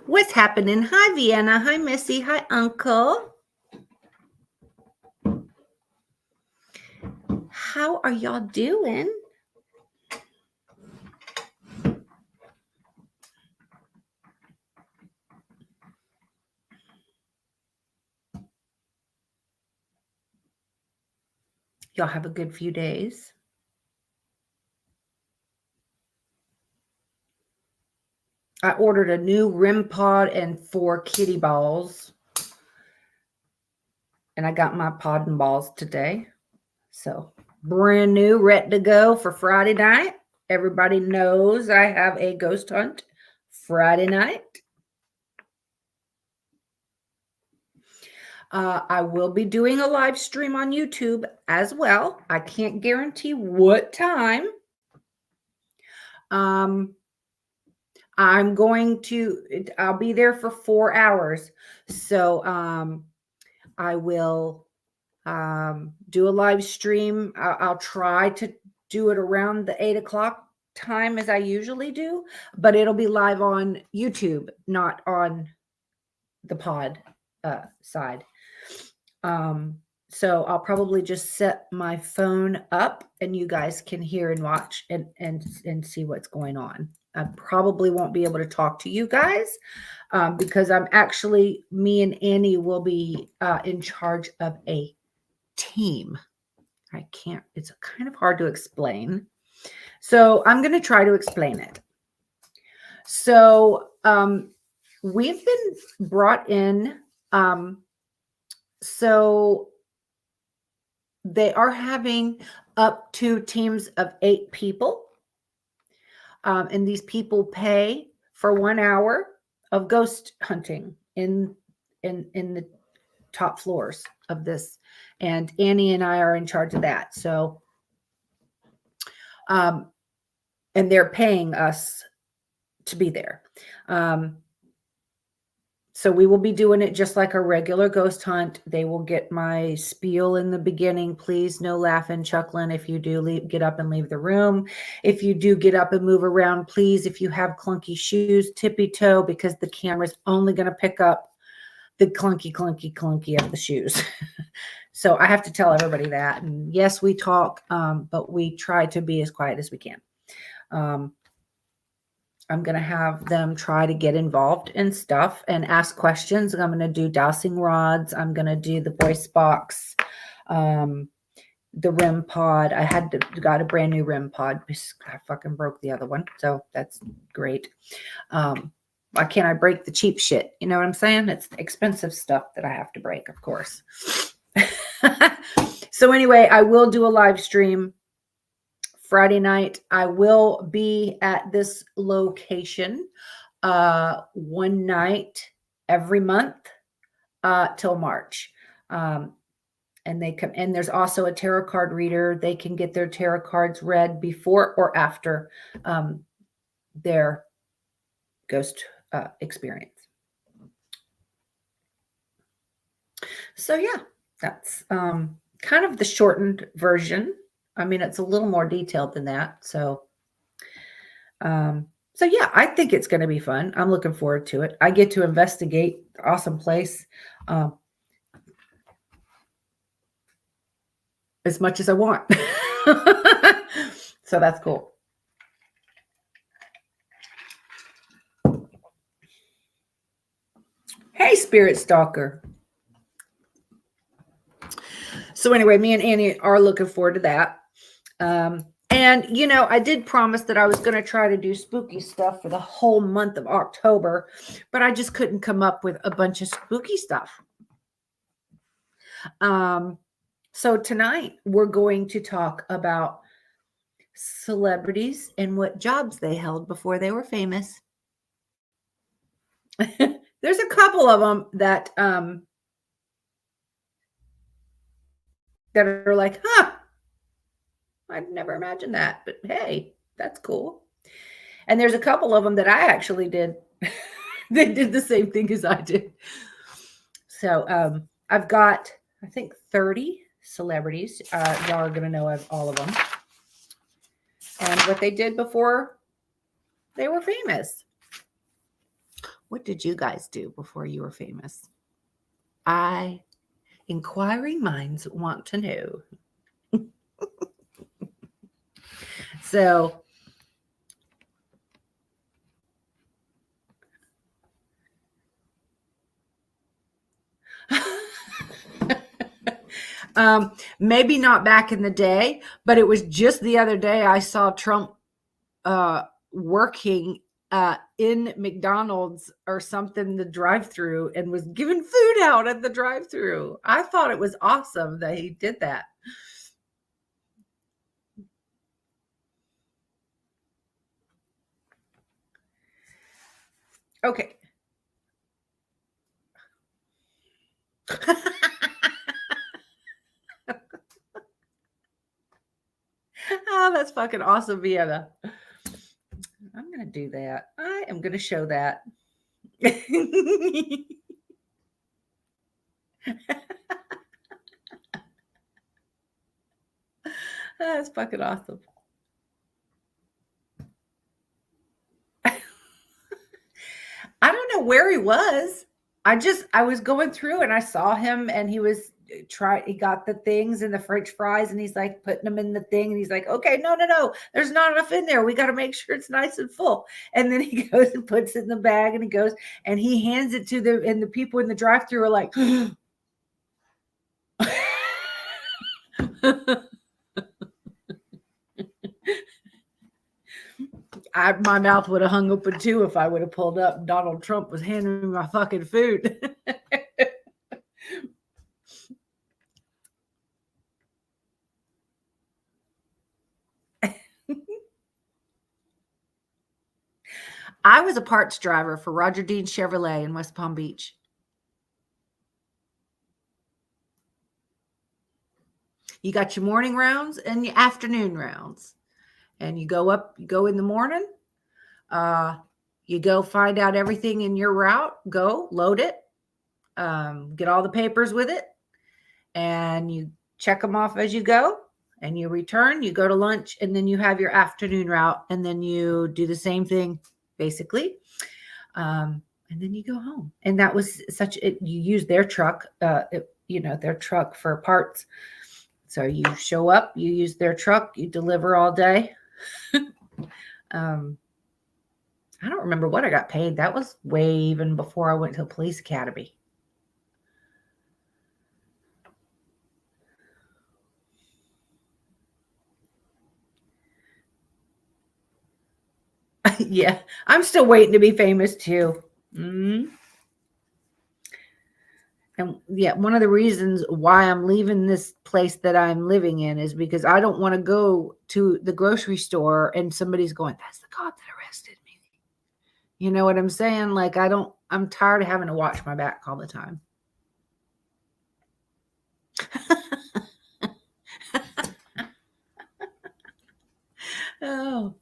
What's happening? Hi, Vienna. Hi, Missy. Hi, Uncle. How are y'all doing? Y'all have a good few days. I ordered a new REM pod and 4 kitty balls. And I got my pod and balls today. So brand new, ready to go for Friday night. Everybody knows I have a ghost hunt Friday night. I will be doing a live stream on YouTube as well. I can't guarantee what time. I'll be there for 4 hours. So I will do a live stream. I'll try to do it around the 8 o'clock time as I usually do, but it'll be live on YouTube, not on the pod side. So I'll probably just set my phone up and you guys can hear and watch and see what's going on. I probably won't be able to talk to you guys because me and Annie will be in charge of a team. It's kind of hard to explain. So I'm going to try to explain it. So we've been brought in. So they are having up to teams of 8 people. And these people pay for 1 hour of ghost hunting in the top floors of this. And Annie and I are in charge of that. So, and they're paying us to be there. So we will be doing it just like a regular ghost hunt. They will get my spiel in the beginning. Please, no laughing, chuckling. If you do get up and leave the room. If you do get up and move around, please, if you have clunky shoes, tippy toe, because the camera's only going to pick up the clunky of the shoes. So I have to tell everybody that. And yes, we talk, but we try to be as quiet as we can. I'm going to have them try to get involved in stuff and ask questions. I'm going to do dowsing rods. I'm going to do the voice box, the REM pod. I got a brand new REM pod because I fucking broke the other one. So that's great. Why can't I break the cheap shit? You know what I'm saying? It's the expensive stuff that I have to break, of course. So anyway, I will do a live stream Friday night. I will be at this location one night every month till March. And they come, and there's also a tarot card reader. They can get their tarot cards read before or after their ghost experience. So yeah, that's kind of the shortened version. I mean, it's a little more detailed than that. So yeah, I think it's going to be fun. I'm looking forward to it. I get to investigate the awesome place as much as I want. So that's cool. Hey, Spirit Stalker. So anyway, me and Annie are looking forward to that. And, you know, I did promise that I was going to try to do spooky stuff for the whole month of October, but I just couldn't come up with a bunch of spooky stuff. So tonight we're going to talk about celebrities and what jobs they held before they were famous. There's a couple of them that are like, I'd never imagined that, but hey, that's cool. And there's a couple of them that I actually did. They did the same thing as I did. So I've got, I think, 30 celebrities. Y'all are going to know all of them. And what they did before they were famous. What did you guys do before you were famous? Inquiring minds want to know. So maybe not back in the day, but it was just the other day I saw Trump working in McDonald's or something, the drive-through, and was giving food out at the drive-through. I thought it was awesome that he did that. Okay. Oh, that's fucking awesome, Vienna. I'm going to do that. I am going to show that. That's fucking awesome. I don't know where he was. I was going through and I saw him and he got the things and the French fries and he's like putting them in the thing and he's like, okay, no, there's not enough in there. We got to make sure it's nice and full. And then he goes and puts it in the bag and he goes and he hands it to them and the people in the drive-thru are like, my mouth would have hung open too if I would have pulled up and Donald Trump was handing me my fucking food. I was a parts driver for Roger Dean Chevrolet in West Palm Beach. You got your morning rounds and your afternoon rounds. And you go in the morning. You go find out everything in your route, go load it, get all the papers with it, and you check them off as you go, and you return, you go to lunch, and then you have your afternoon route, and then you do the same thing, basically. And then you go home. And that was you use their truck, their truck for parts. So you show up, you use their truck, you deliver all day. I don't remember what I got paid. That was way even before I went to the police academy. Yeah, I'm still waiting to be famous too. Mm-hmm. And yeah, one of the reasons why I'm leaving this place that I'm living in is because I don't want to go to the grocery store and somebody's going, that's the cop that arrested me. You know what I'm saying? Like, I'm tired of having to watch my back all the time. Oh.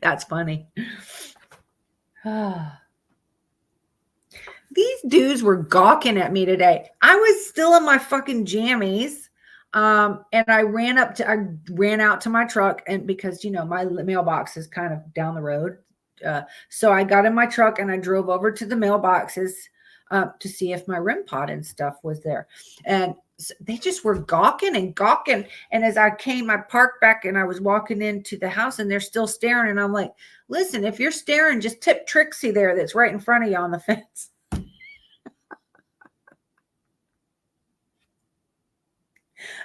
That's funny. These dudes were gawking at me today. I was still in my fucking jammies. And I ran out to my truck, and because my mailbox is kind of down the road. So I got in my truck and I drove over to the mailboxes to see if my REM pod and stuff was there. And they just were gawking. And as I parked back and I was walking into the house and they're still staring. And I'm like, listen, if you're staring, just tip Trixie there that's right in front of you on the fence.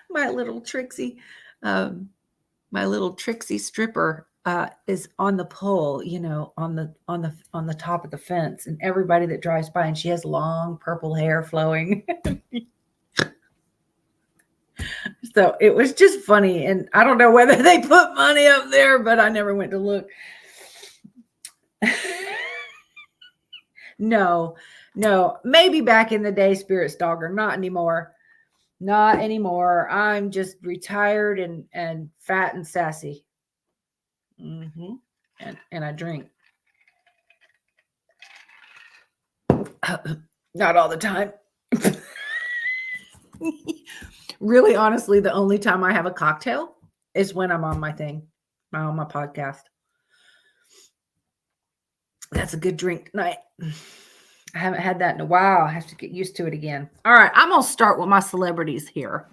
My little Trixie stripper is on the pole, on the top of the fence, and everybody that drives by, and she has long purple hair flowing. So it was just funny. And I don't know whether they put money up there, but I never went to look. No, maybe back in the day, Spirit Stalker, not anymore. Not anymore. I'm just retired and fat and sassy. Mm-hmm. And I drink. Not all the time. Really, honestly, the only time I have a cocktail is when I'm on my podcast. That's a good drink tonight. I haven't had that in a while. I have to get used to it again. All right, I'm going to start with my celebrities here.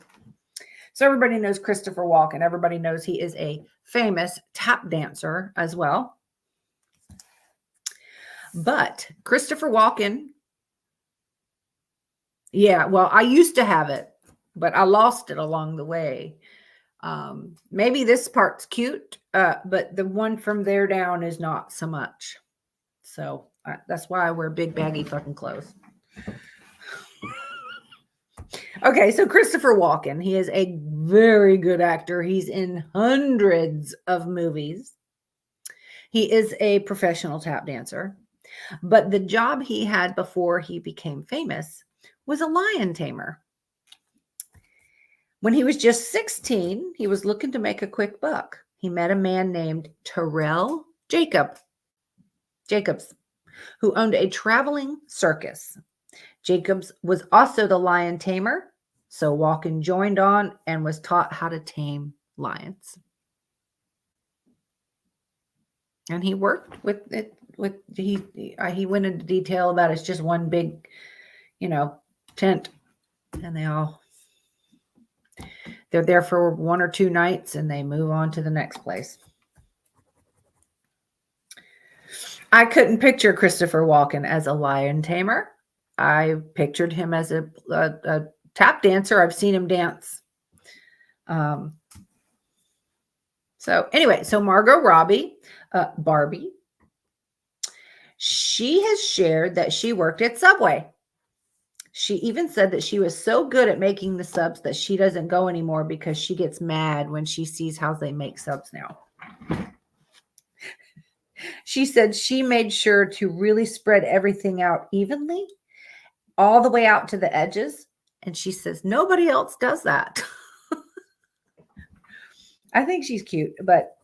So everybody knows Christopher Walken. Everybody knows he is a famous tap dancer as well. But Christopher Walken, yeah, well, I used to have it, but I lost it along the way. Maybe this part's cute, but the one from there down is not so much. So that's why I wear big baggy fucking clothes. Okay, so Christopher Walken, he is a very good actor. He's in hundreds of movies. He is a professional tap dancer. But the job he had before he became famous was a lion tamer. When he was just 16, he was looking to make a quick buck. He met a man named Terrell Jacobs, who owned a traveling circus. Jacobs was also the lion tamer, so Walken joined on and was taught how to tame lions. And he worked with it. He went into detail about it's just one big, tent, and they're there for 1 or 2 nights and they move on to the next place. I couldn't picture Christopher Walken as a lion tamer. I pictured him as a tap dancer. I've seen him dance. So anyway, so Margot Robbie, Barbie, she has shared that she worked at Subway. She even said that she was so good at making the subs that she doesn't go anymore because she gets mad when she sees how they make subs now. She said she made sure to really spread everything out evenly, all the way out to the edges. And she says, nobody else does that. I think she's cute, but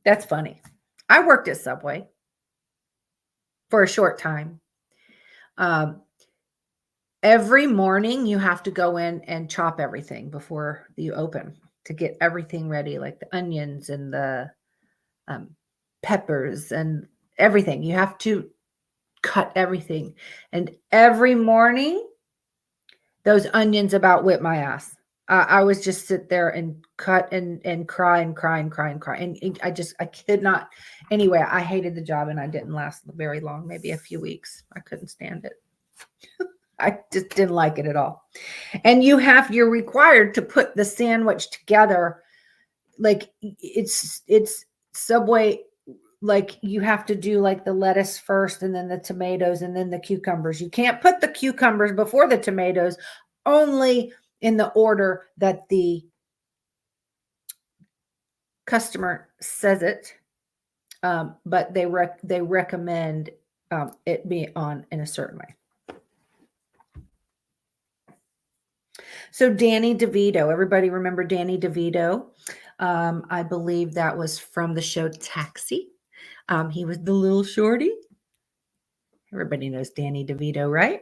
that's funny. I worked at Subway for a short time. Every morning you have to go in and chop everything before you open to get everything ready, like the onions and the peppers and everything. You have to cut everything. And every morning, those onions about whip my ass. I was just sit there and cut and cry and cry and cry and cry. And I could not. Anyway, I hated the job and I didn't last very long, maybe a few weeks. I couldn't stand it. I just didn't like it at all. And you're required to put the sandwich together. Like it's Subway. Like you have to do like the lettuce first and then the tomatoes and then the cucumbers. You can't put the cucumbers before the tomatoes, only in the order that the customer says it. But they recommend it be on in a certain way. So Danny DeVito, everybody remember Danny DeVito? I believe that was from the show Taxi. He was the little shorty. Everybody knows Danny DeVito, right?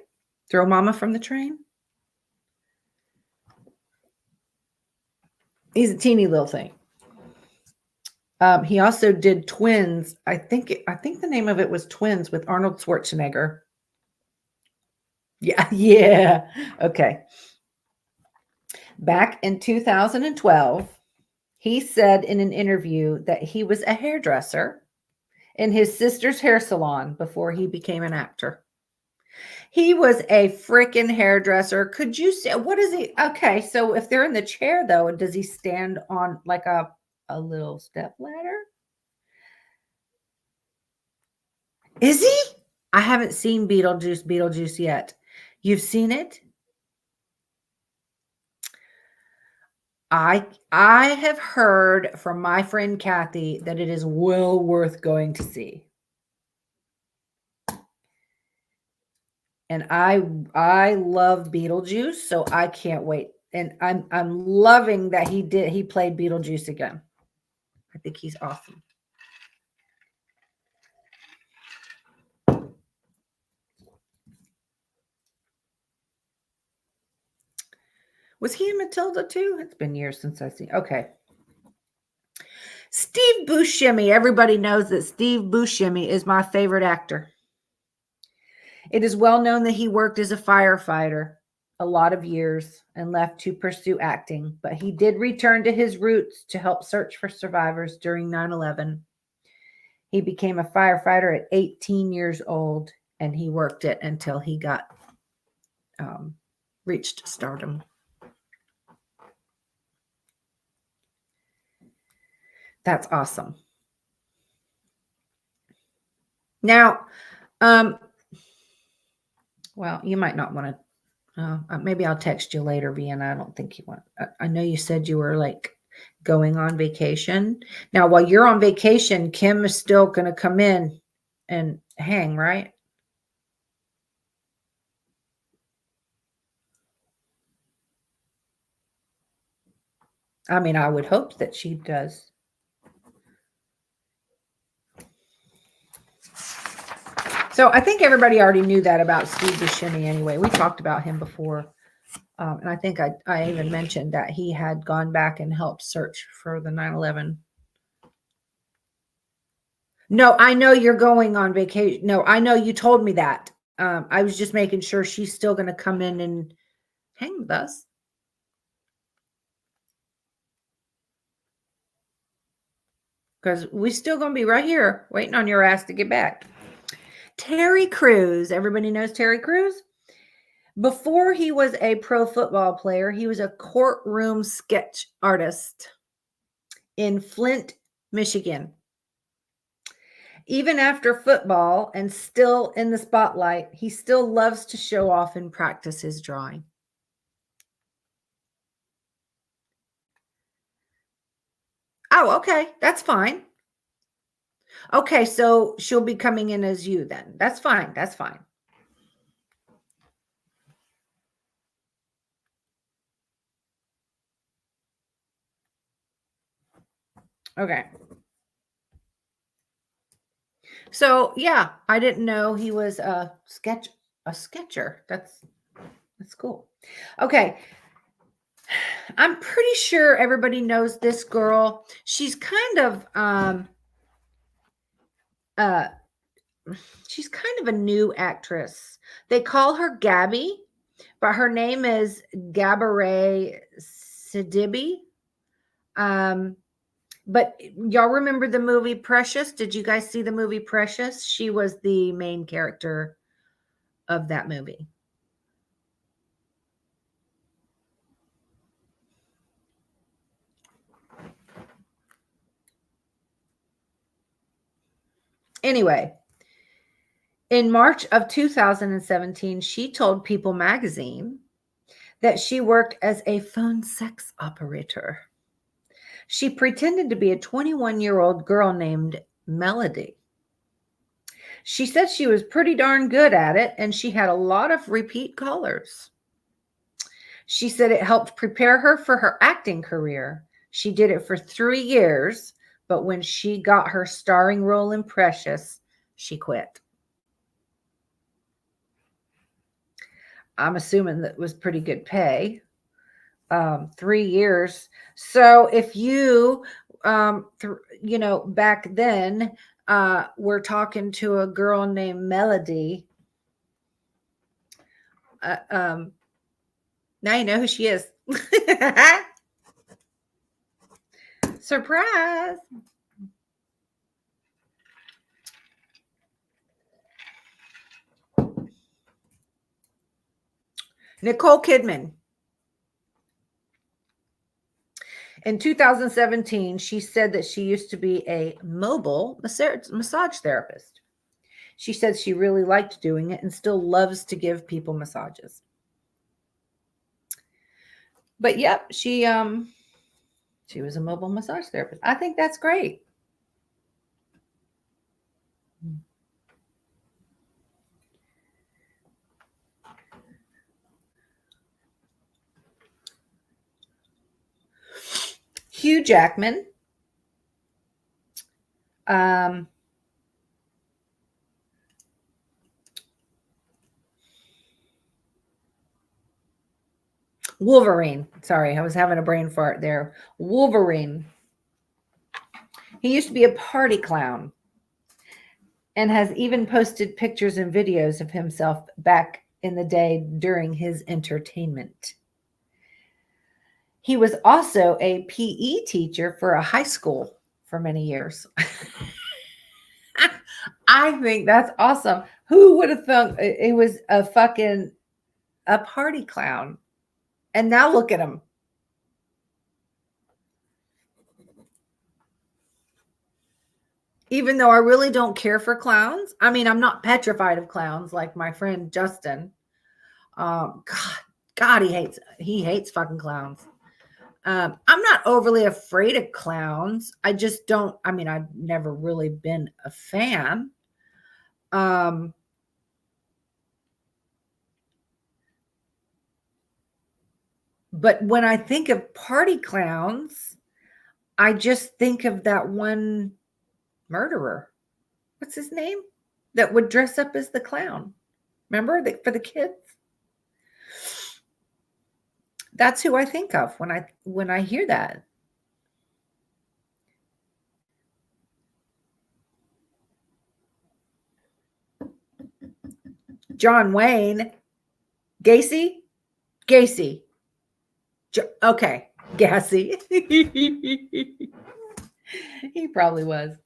Throw Mama from the Train. He's a teeny little thing. He also did Twins. I think the name of it was Twins with Arnold Schwarzenegger. Yeah. Okay. Back in 2012, he said in an interview that he was a hairdresser in his sister's hair salon before he became an actor. He was a freaking hairdresser. Could you say, what is he? Okay, so if they're in the chair, though, does he stand on like a little step ladder? Is he? I haven't seen Beetlejuice yet. You've seen it? I have heard from my friend Kathy that it is well worth going to see. And I love Beetlejuice, so I can't wait. And I'm loving that he played Beetlejuice again. I think he's awesome. Was he in Matilda too? It's been years since I've seen. Okay. Steve Buscemi. Everybody knows that Steve Buscemi is my favorite actor. It is well known that he worked as a firefighter a lot of years and left to pursue acting, but he did return to his roots to help search for survivors during 9/11. He became a firefighter at 18 years old, and he worked it until he got reached stardom. That's awesome. Now, well, you might not want to. Maybe I'll text you later, Vienna. I don't think you want. I know you said you were like going on vacation. Now, while you're on vacation, Kim is still going to come in and hang, right? I mean, I would hope that she does. So I think everybody already knew that about Steve Buscemi anyway. We talked about him before. And I think I even mentioned that he had gone back and helped search for the 9/11. No, I know you're going on vacation. No, I know you told me that. I was just making sure she's still going to come in and hang with us. Because we're still going to be right here waiting on your ass to get back. Terry Crews. Everybody knows Terry Crews? Before he was a pro football player, he was a courtroom sketch artist in Flint, Michigan. Even after football and still in the spotlight, he still loves to show off and practice his drawing. Oh, okay. That's fine. Okay, so she'll be coming in as you then. That's fine. That's fine. Okay. So yeah, I didn't know he was a sketcher. That's cool. Okay. I'm pretty sure everybody knows this girl. She's kind of she's kind of a new actress. They call her Gabby, but her name is Gabourey Sidibe. But y'all remember the movie Precious? Did you guys see the movie Precious? She was the main character of that movie. Anyway, in March of 2017, she told People magazine that she worked as a phone sex operator. She pretended to be a 21-year-old girl named Melody. She said she was pretty darn good at it, and she had a lot of repeat callers. She said it helped prepare her for her acting career. She did it for 3 years, but when she got her starring role in Precious, she quit. I'm assuming that was pretty good pay. 3 years. So if you, back then, we're talking to a girl named Melody. Now you know who she is. Surprise. Nicole Kidman. In 2017, she said that she used to be a mobile massage therapist. She said she really liked doing it and still loves to give people massages. But yep, she was a mobile massage therapist. I think that's great. Hugh Jackman. Wolverine. Sorry, I was having a brain fart there. Wolverine. He used to be a party clown and has even posted pictures and videos of himself back in the day during his entertainment. He was also a PE teacher for a high school for many years. I think that's awesome. Who would have thought it was a party clown? And now look at him. Even though I really don't care for clowns. I mean, I'm not petrified of clowns like my friend Justin. God, he hates fucking clowns. I'm not overly afraid of clowns. I just don't. I mean, I've never really been a fan. But when I think of party clowns, I just think of that one murderer. What's his name? That would dress up as the clown. Remember for the kids? That's who I think of when I hear that. John Wayne Gacy. Okay, Gacy. He probably was.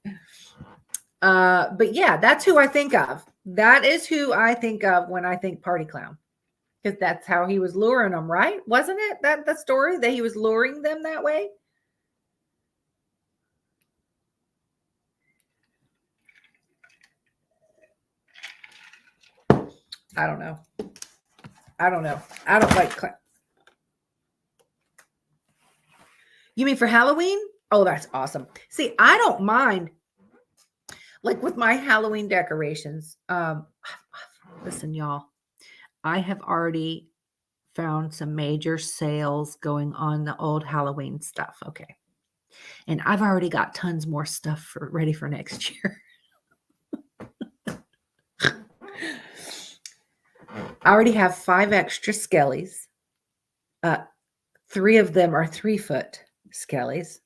But yeah, that's who I think of. That is who I think of when I think party clown. Because that's how he was luring them, right? Wasn't it that the story that he was luring them that way? I don't know. I don't like You mean for Halloween? Oh, that's awesome. See, I don't mind. Like with my Halloween decorations. Listen, y'all. I have already found some major sales going on the old Halloween stuff. Okay. And I've already got tons more stuff ready for next year. I already have 5 extra skellies. 3 of them are 3-foot skellies.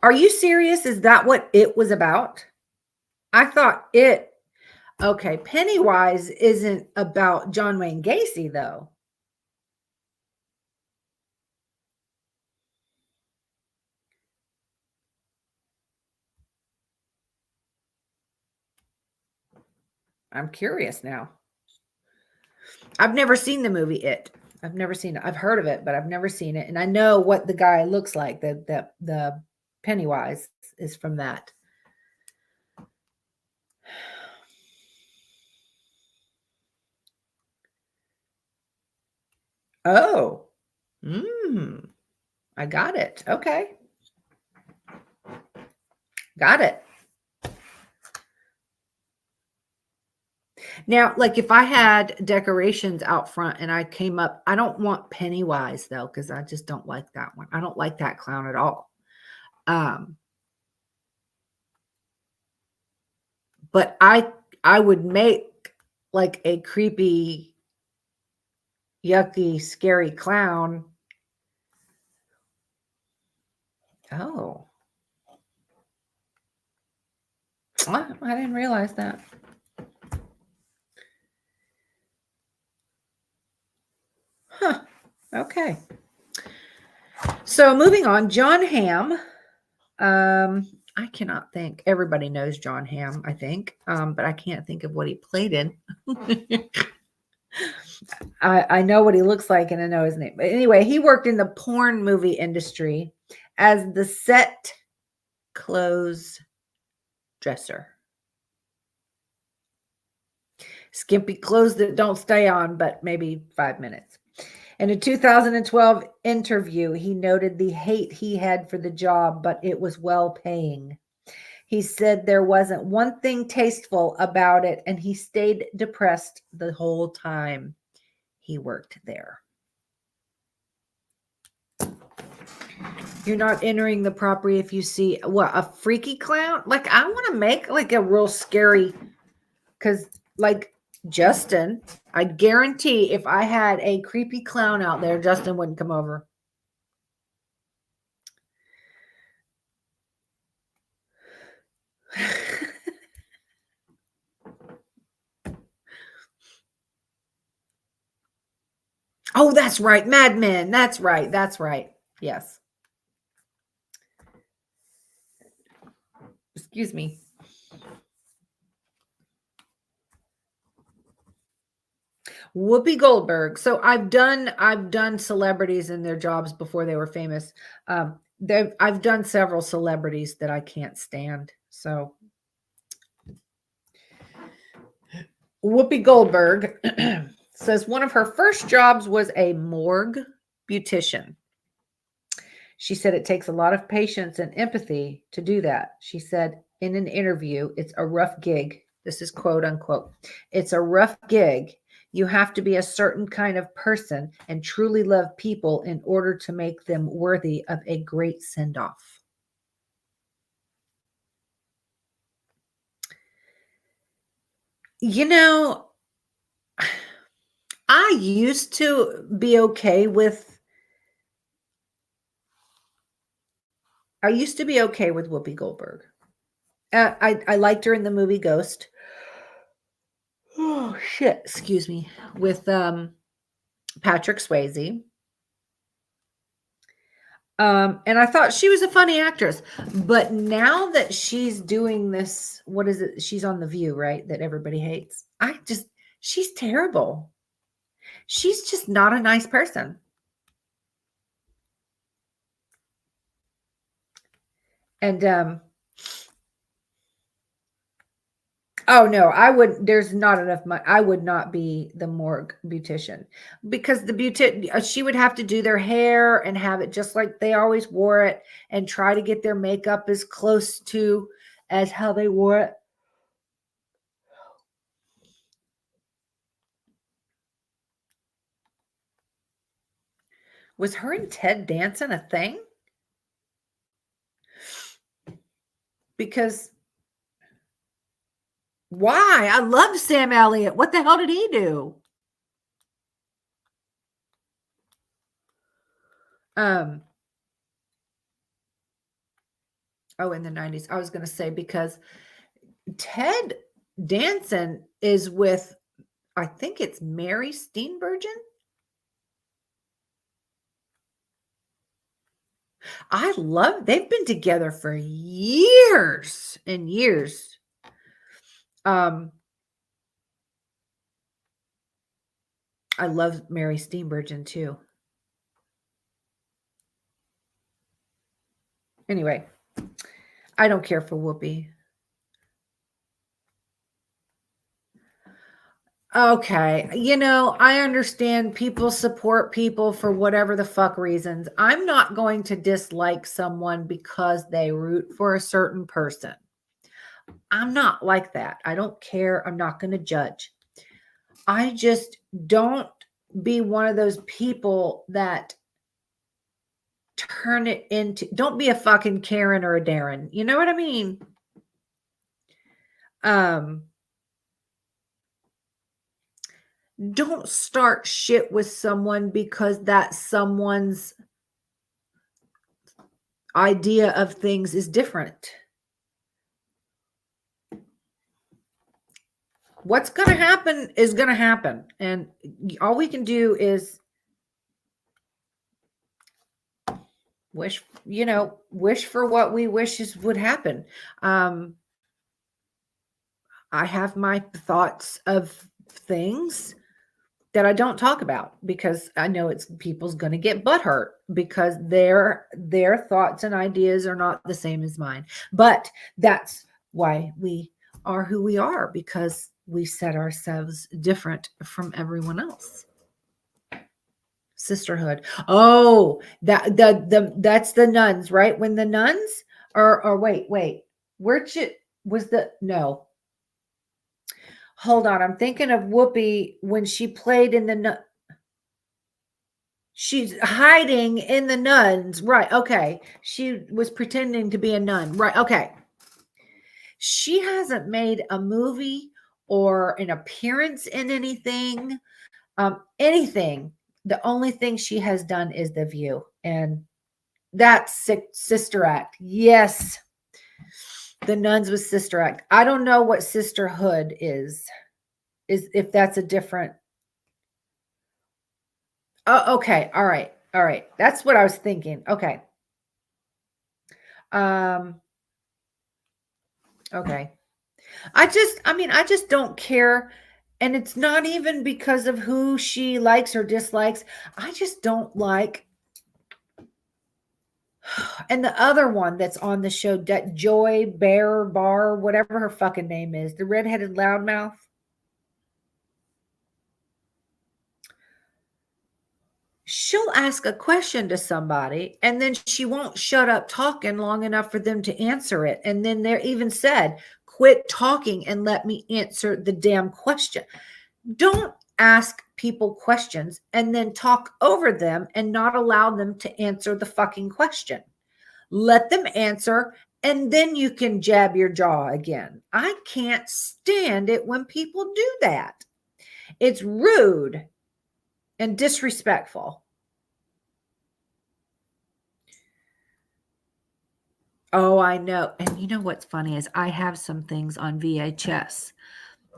Are you serious? Is that what it was about? I thought okay, Pennywise isn't about John Wayne Gacy, though. I'm curious now. I've never seen the movie It. I've never seen it. I've heard of it, but I've never seen it. And I know what the guy looks like. The Pennywise is from that. Oh. I got it. Okay. Got it. Now, like if I had decorations out front and I came up, I don't want Pennywise though, because I just don't like that one. I don't like that clown at all. But I would make like a creepy, yucky, scary clown. Oh. I didn't realize that. Huh. Okay. So moving on, Jon Hamm. I cannot think. Everybody knows Jon Hamm, I think, but I can't think of what he played in. I know what he looks like and I know his name. But anyway, he worked in the porn movie industry as the set clothes dresser. Skimpy clothes that don't stay on, but maybe 5 minutes. In a 2012 interview, he noted the hate he had for the job, but it was well paying. He said there wasn't one thing tasteful about it, and he stayed depressed the whole time he worked there. You're not entering the property if you see a freaky clown. Like I want to make like a real scary, because like Justin, I guarantee if I had a creepy clown out there, Justin wouldn't come over. Oh, that's right. Mad Men. That's right. That's right. Yes. Excuse me. Whoopi Goldberg. So I've done celebrities in their jobs before they were famous. I've done several celebrities that I can't stand. So Whoopi Goldberg says one of her first jobs was a morgue beautician. She said it takes a lot of patience and empathy to do that. She said in an interview, it's a rough gig. This is quote unquote. It's a rough gig. You have to be a certain kind of person and truly love people in order to make them worthy of a great send-off. You know, I used to be okay with Whoopi Goldberg. I liked her in the movie Ghost. Oh shit, excuse me. With Patrick Swayze. And I thought she was a funny actress. But now that she's doing this, what is it? She's on The View, right? That everybody hates. She's terrible. She's just not a nice person. And oh no, there's not enough money. I would not be the morgue beautician because she would have to do their hair and have it just like they always wore it and try to get their makeup as close to as how they wore it. Was her and Ted Danson a thing? Because why? I love Sam Elliott. What the hell did he do? Oh, in the 90s. I was going to say because Ted Danson is with, I think it's Mary Steenburgen. They've been together for years and years. I love Mary Steenburgen too. Anyway, I don't care for Whoopi. Okay. I understand people support people for whatever the fuck reasons. I'm not going to dislike someone because they root for a certain person. I'm not like that. I don't care. I'm not going to judge. I just don't be one of those people that turn it into, don't be a fucking Karen or a Darren. You know what I mean? Don't start shit with someone because that someone's idea of things is different. What's going to happen is going to happen. And all we can do is wish for what we wish would happen. I have my thoughts of things that I don't talk about because I know people's going to get butthurt because their thoughts and ideas are not the same as mine. But that's why we are who we are, because we set ourselves different from everyone else. Sisterhood. Oh, that's the nuns, right? When the nuns or wait, no. Hold on, I'm thinking of Whoopi when she played in she's hiding in the nuns, right? Okay, she was pretending to be a nun, right? Okay, she hasn't made a movie or an appearance in anything. Anything. The only thing she has done is The View, and that's Sister Act. Yes, The Nuns was Sister Act. I don't know what Sisterhood is if that's a different. Oh, okay. All right. All right. That's what I was thinking. Okay. Okay. I just don't care. And it's not even because of who she likes or dislikes. I just don't like. And the other one that's on the show, that Joy Bear Bar, whatever her fucking name is, the redheaded loudmouth. She'll ask a question to somebody and then she won't shut up talking long enough for them to answer it. And then they're even said, quit talking and let me answer the damn question. Don't ask people questions and then talk over them and not allow them to answer the fucking question. Let them answer and then you can jab your jaw again. I can't stand it when people do that. It's rude and disrespectful. Oh, I know. And you know what's funny is I have some things on VHS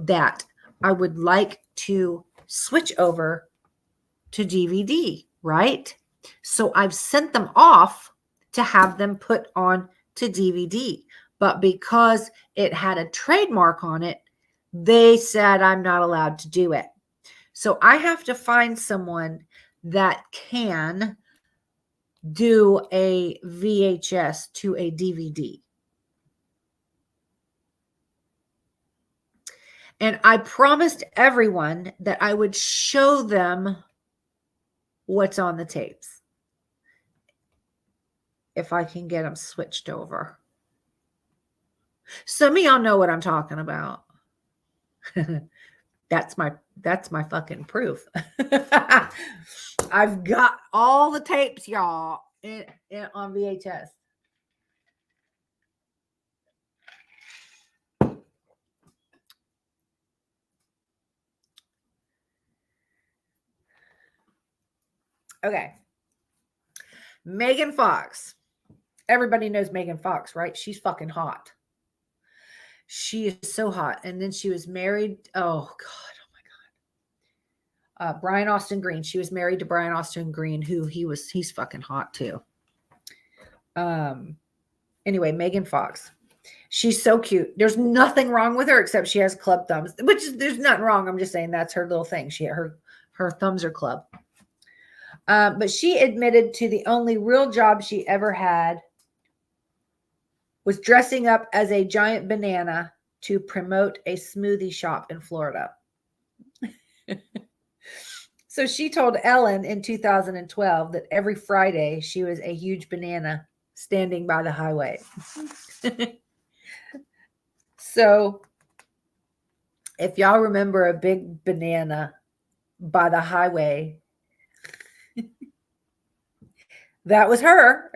that I would like to switch over to DVD, right? So I've sent them off to have them put on to DVD. But because it had a trademark on it, they said I'm not allowed to do it. So I have to find someone that can do a VHS to a DVD. And I promised everyone that I would show them what's on the tapes if I can get them switched over. Some of y'all know what I'm talking about. That's my fucking proof. I've got all the tapes, y'all, on VHS. Okay. Megan Fox. Everybody knows Megan Fox, right? She's fucking hot. She is so hot. And then she was married. Oh, God. Brian Austin Green. She was married to Brian Austin Green, who he's fucking hot too. Anyway, Megan Fox. She's so cute. There's nothing wrong with her except she has club thumbs, which there's nothing wrong. I'm just saying that's her little thing. Her thumbs are club. But she admitted to the only real job she ever had was dressing up as a giant banana to promote a smoothie shop in Florida. So she told Ellen in 2012 that every Friday she was a huge banana standing by the highway. So if y'all remember a big banana by the highway, that was her.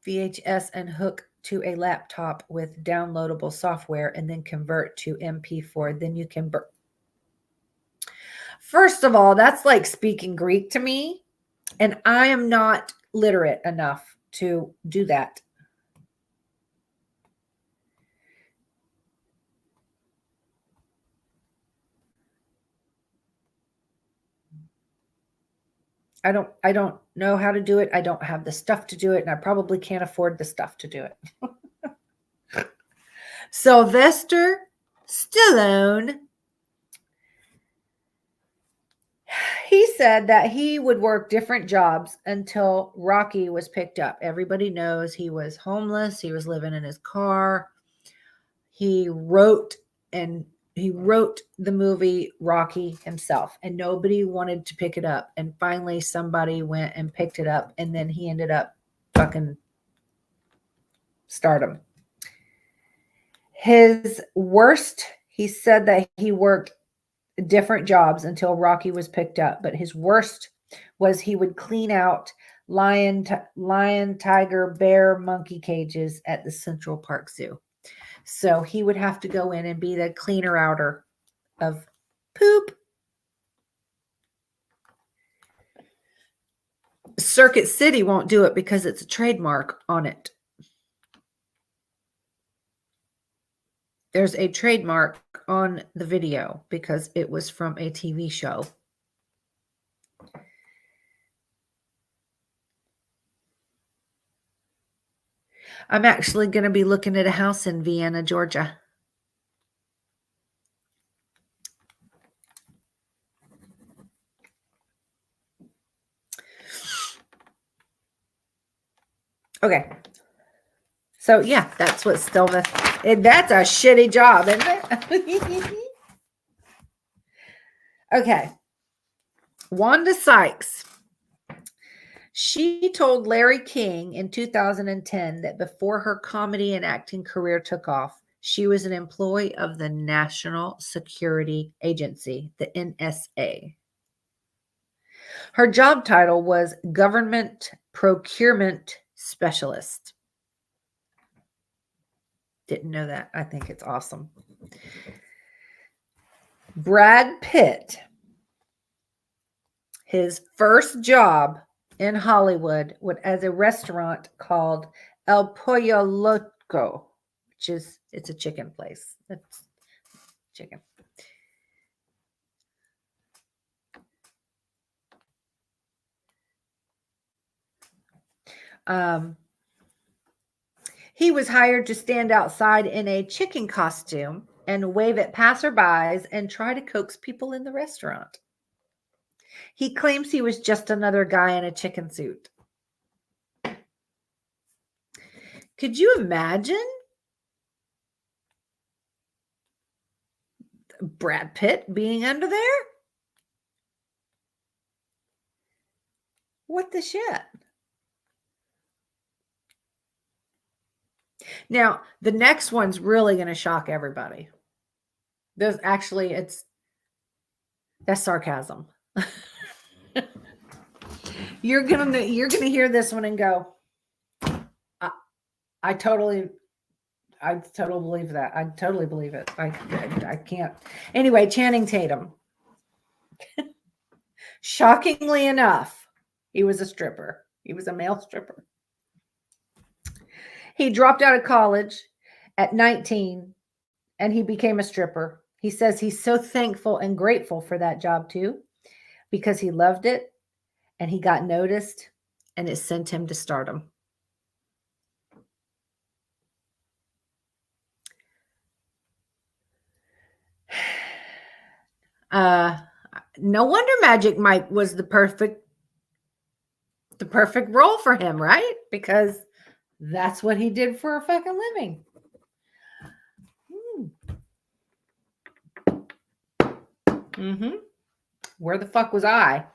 VHS and hook to a laptop with downloadable software and then convert to MP4. Then you can First of all, that's like speaking Greek to me, and I am not literate enough to do that. I don't know how to do it. I don't have the stuff to do it, and I probably can't afford the stuff to do it. Sylvester Stallone, he said that he would work different jobs until Rocky was picked up. Everybody knows he was homeless. He was living in his car. He wrote the movie Rocky himself, and nobody wanted to pick it up. And finally somebody went and picked it up, and then he ended up fucking stardom. His worst, he said that he worked different jobs until Rocky was picked up, but his worst was he would clean out lion, tiger, bear, monkey cages at the Central Park Zoo. So he would have to go in and be the cleaner outer of poop. Circuit City won't do it because it's a trademark on it. There's a trademark on the video because it was from a TV show. I'm actually going to be looking at a house in Vienna, Georgia. Okay. So yeah, that's what Stillness. That's a shitty job, isn't it? Okay. Wanda Sykes. She told Larry King in 2010 that before her comedy and acting career took off, she was an employee of the National Security Agency, the NSA. Her job title was Government Procurement Specialist. Didn't know that. I think it's awesome. Brad Pitt, his first job in Hollywood was as a restaurant called El Pollo Loco, which is, it's a chicken place. It's chicken. He was hired to stand outside in a chicken costume and wave at passerbys and try to coax people in the restaurant. He claims he was just another guy in a chicken suit. Could you imagine Brad Pitt being under there? What the shit? Now, the next one's really going to shock everybody. There's actually, that's sarcasm. You're gonna hear this one and go, I totally believe that. I totally believe it. I can't. Anyway, Channing Tatum. Shockingly enough, he was a stripper. He was a male stripper. He dropped out of college at 19 and he became a stripper. He says he's so thankful and grateful for that job too, because he loved it and he got noticed and it sent him to stardom. No wonder Magic Mike was the perfect role for him, right? Because that's what he did for a fucking living. Where the fuck was I?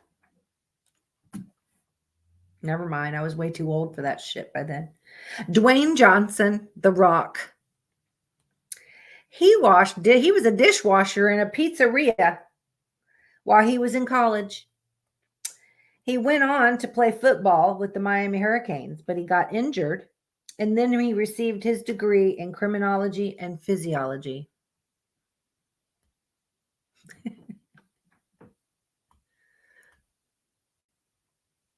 Never mind. I was way too old for that shit by then. Dwayne Johnson, The Rock. He was a dishwasher in a pizzeria while he was in college. He went on to play football with the Miami Hurricanes, but he got injured, and then he received his degree in criminology and physiology.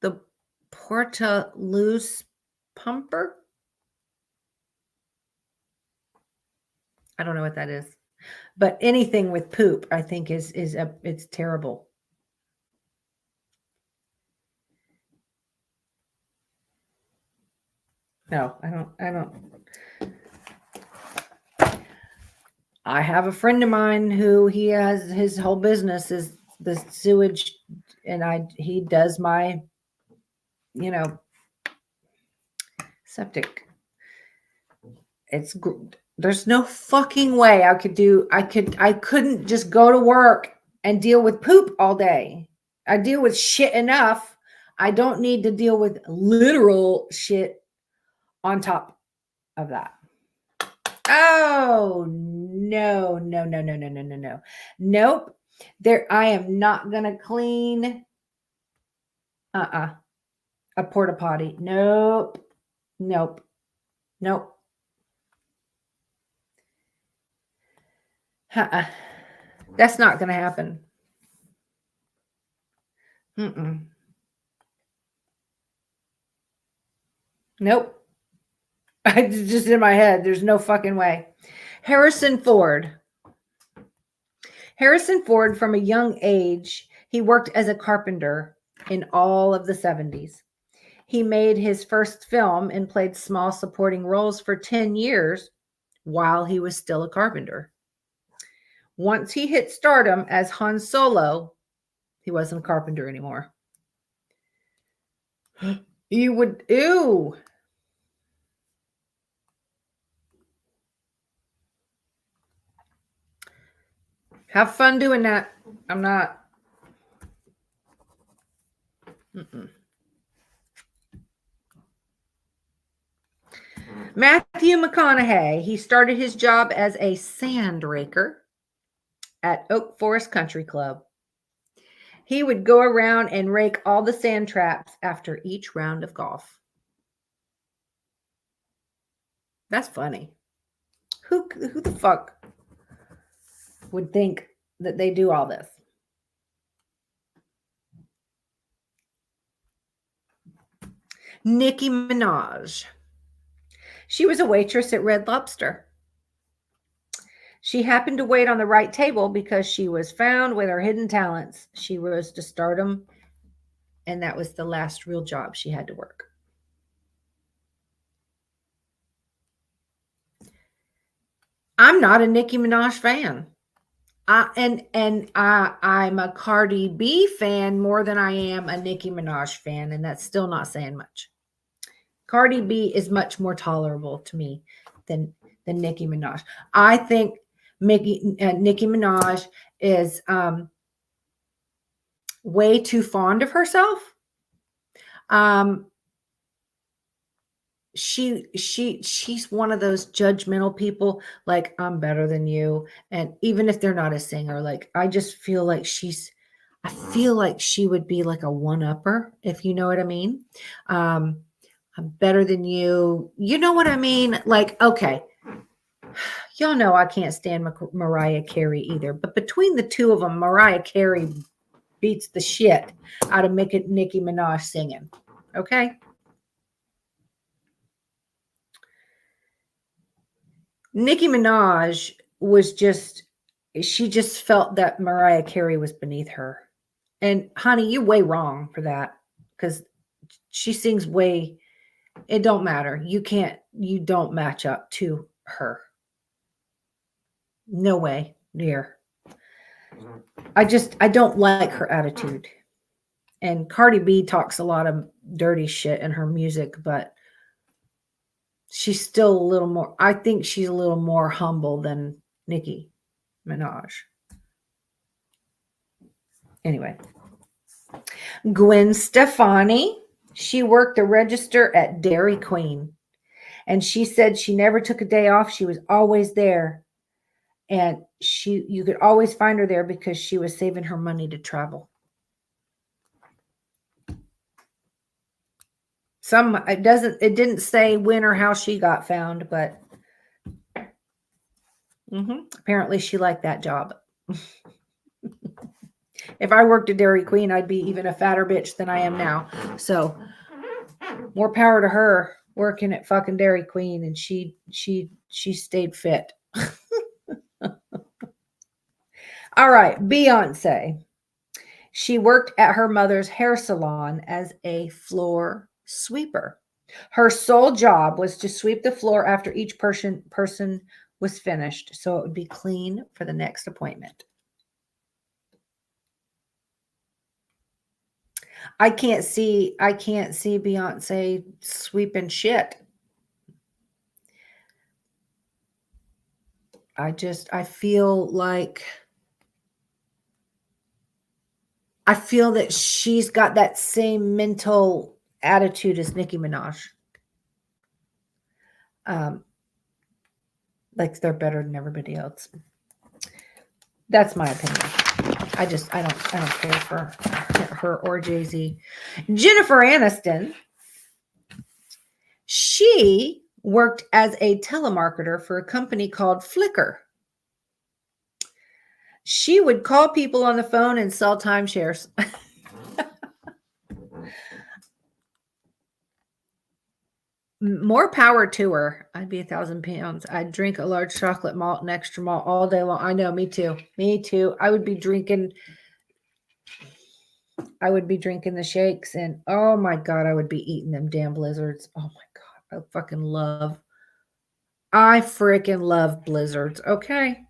The Portaloos pumper? I don't know what that is. But anything with poop, I think it's terrible. No, I don't. I have a friend of mine who he has his whole business is the sewage, and he does my, septic. There's no fucking way I couldn't just go to work and deal with poop all day. I deal with shit enough. I don't need to deal with literal shit on top of that. Oh, no. Nope. I am not going to clean a porta potty. Nope. That's not going to happen. Nope. I just in my head. There's no fucking way. Harrison Ford. Harrison Ford, from a young age, he worked as a carpenter in all of the 70s. He made his first film and played small supporting roles for 10 years while he was still a carpenter. Once he hit stardom as Han Solo, he wasn't a carpenter anymore. You would, ew. Have fun doing that. I'm not. Matthew McConaughey, he started his job as a sand raker at Oak Forest Country Club. He would go around and rake all the sand traps after each round of golf. That's funny. Who the fuck would think that they do all this? Nicki Minaj. She was a waitress at Red Lobster. She happened to wait on the right table because she was found with her hidden talents. She rose to stardom, and that was the last real job she had to work. I'm not a Nicki Minaj fan. I'm a Cardi B fan more than I am a Nicki Minaj fan, and that's still not saying much. Cardi B is much more tolerable to me than Nicki Minaj. I think Nicki Minaj is way too fond of herself. She's one of those judgmental people, like, I'm better than you. And even if they're not a singer, like, I just feel like I feel like she would be like a one-upper, if you know what I mean. I'm better than you. You know what I mean? Like, okay. Y'all know I can't stand Mariah Carey either, but between the two of them, Mariah Carey beats the shit out of Nicki Minaj singing. Okay? Nicki Minaj she just felt that Mariah Carey was beneath her. And honey, you way wrong for that, because she sings it don't matter. You don't match up to her. No way, dear. I don't like her attitude. And Cardi B talks a lot of dirty shit in her music, but she's still a little more, I think she's a little more humble than Nicki Minaj. Anyway, Gwen Stefani, she worked the register at Dairy Queen, and she said she never took a day off. She was always there, and you could always find her there because she was saving her money to travel. It didn't say when or how she got found, but apparently she liked that job. If I worked at Dairy Queen, I'd be even a fatter bitch than I am now. So more power to her working at fucking Dairy Queen, and she stayed fit. All right, Beyonce. She worked at her mother's hair salon as a floor sweeper. Her sole job was to sweep the floor after each person was finished, so it would be clean for the next appointment. I can't see Beyonce sweeping shit. I feel that she's got that same mental attitude as Nicki Minaj. Like they're better than everybody else. That's my opinion. I don't care for her or Jay-Z. Jennifer Aniston. She worked as a telemarketer for a company called Flickr. She would call people on the phone and sell timeshares. More power to her. I'd be 1,000 pounds. I'd drink a large chocolate malt and extra malt all day long. I know, me too. Me too. I would be drinking the shakes, and oh my God, I would be eating them damn blizzards. Oh my God. I freaking love blizzards. Okay.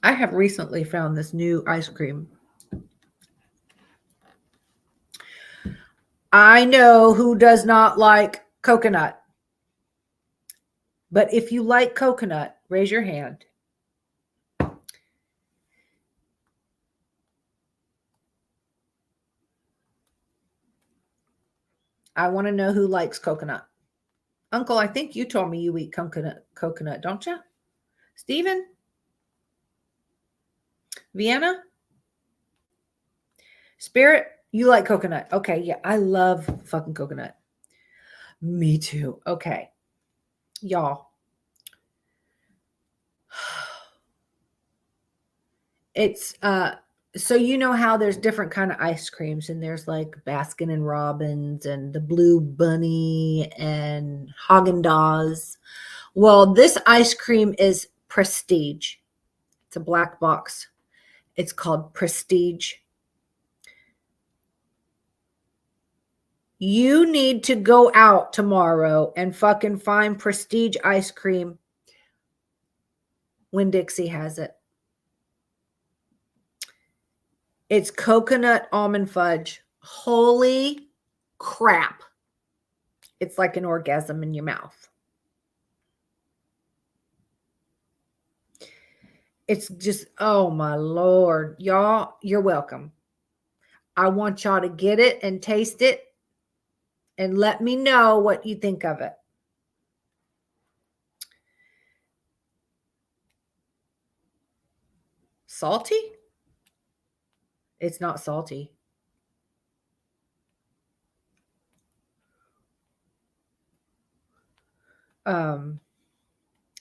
I have recently found this new ice cream. I know who does not like coconut. But if you like coconut, raise your hand. I want to know who likes coconut. Uncle, I think you told me you eat coconut, don't you? Steven? Vienna? Spirit? You like coconut. Okay, yeah, I love fucking coconut. Me too. Okay. Y'all. It's so you know how there's different kind of ice creams, and there's like Baskin and Robbins and the Blue Bunny and Haagen-Dazs. Well, this ice cream is Prestige. It's a black box. It's called Prestige. You need to go out tomorrow and fucking find Prestige ice cream when Dixie has it. It's coconut almond fudge. Holy crap. It's like an orgasm in your mouth. It's just, oh my Lord. Y'all, you're welcome. I want y'all to get it and taste it and let me know what you think of it. Salty? It's not salty.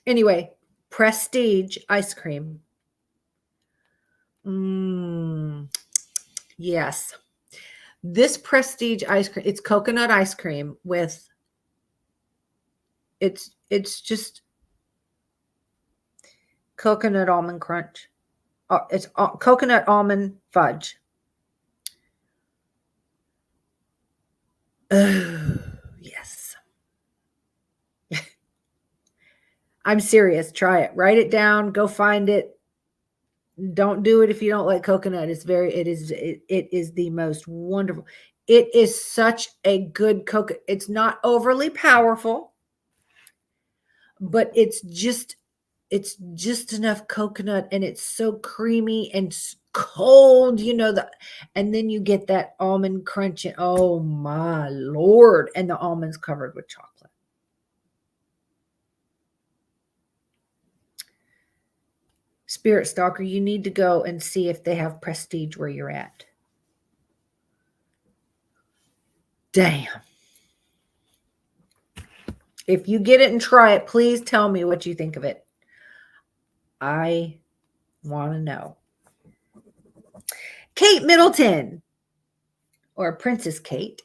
Anyway, Prestige ice cream. Yes. This Prestige ice cream, it's coconut ice cream with, it's just coconut almond crunch. It's coconut almond fudge. Oh, yes. I'm serious. Try it. Write it down. Go find it. Don't do it if you don't like coconut. It is the most wonderful. It is such a good coconut. It's not overly powerful, but it's just enough coconut, and it's so creamy and cold, and then you get that almond crunch. And oh my Lord. And the almonds covered with chocolate. Spirit Stalker, you need to go and see if they have Prestige where you're at. Damn. If you get it and try it, please tell me what you think of it. I want to know. Kate Middleton, or Princess Kate.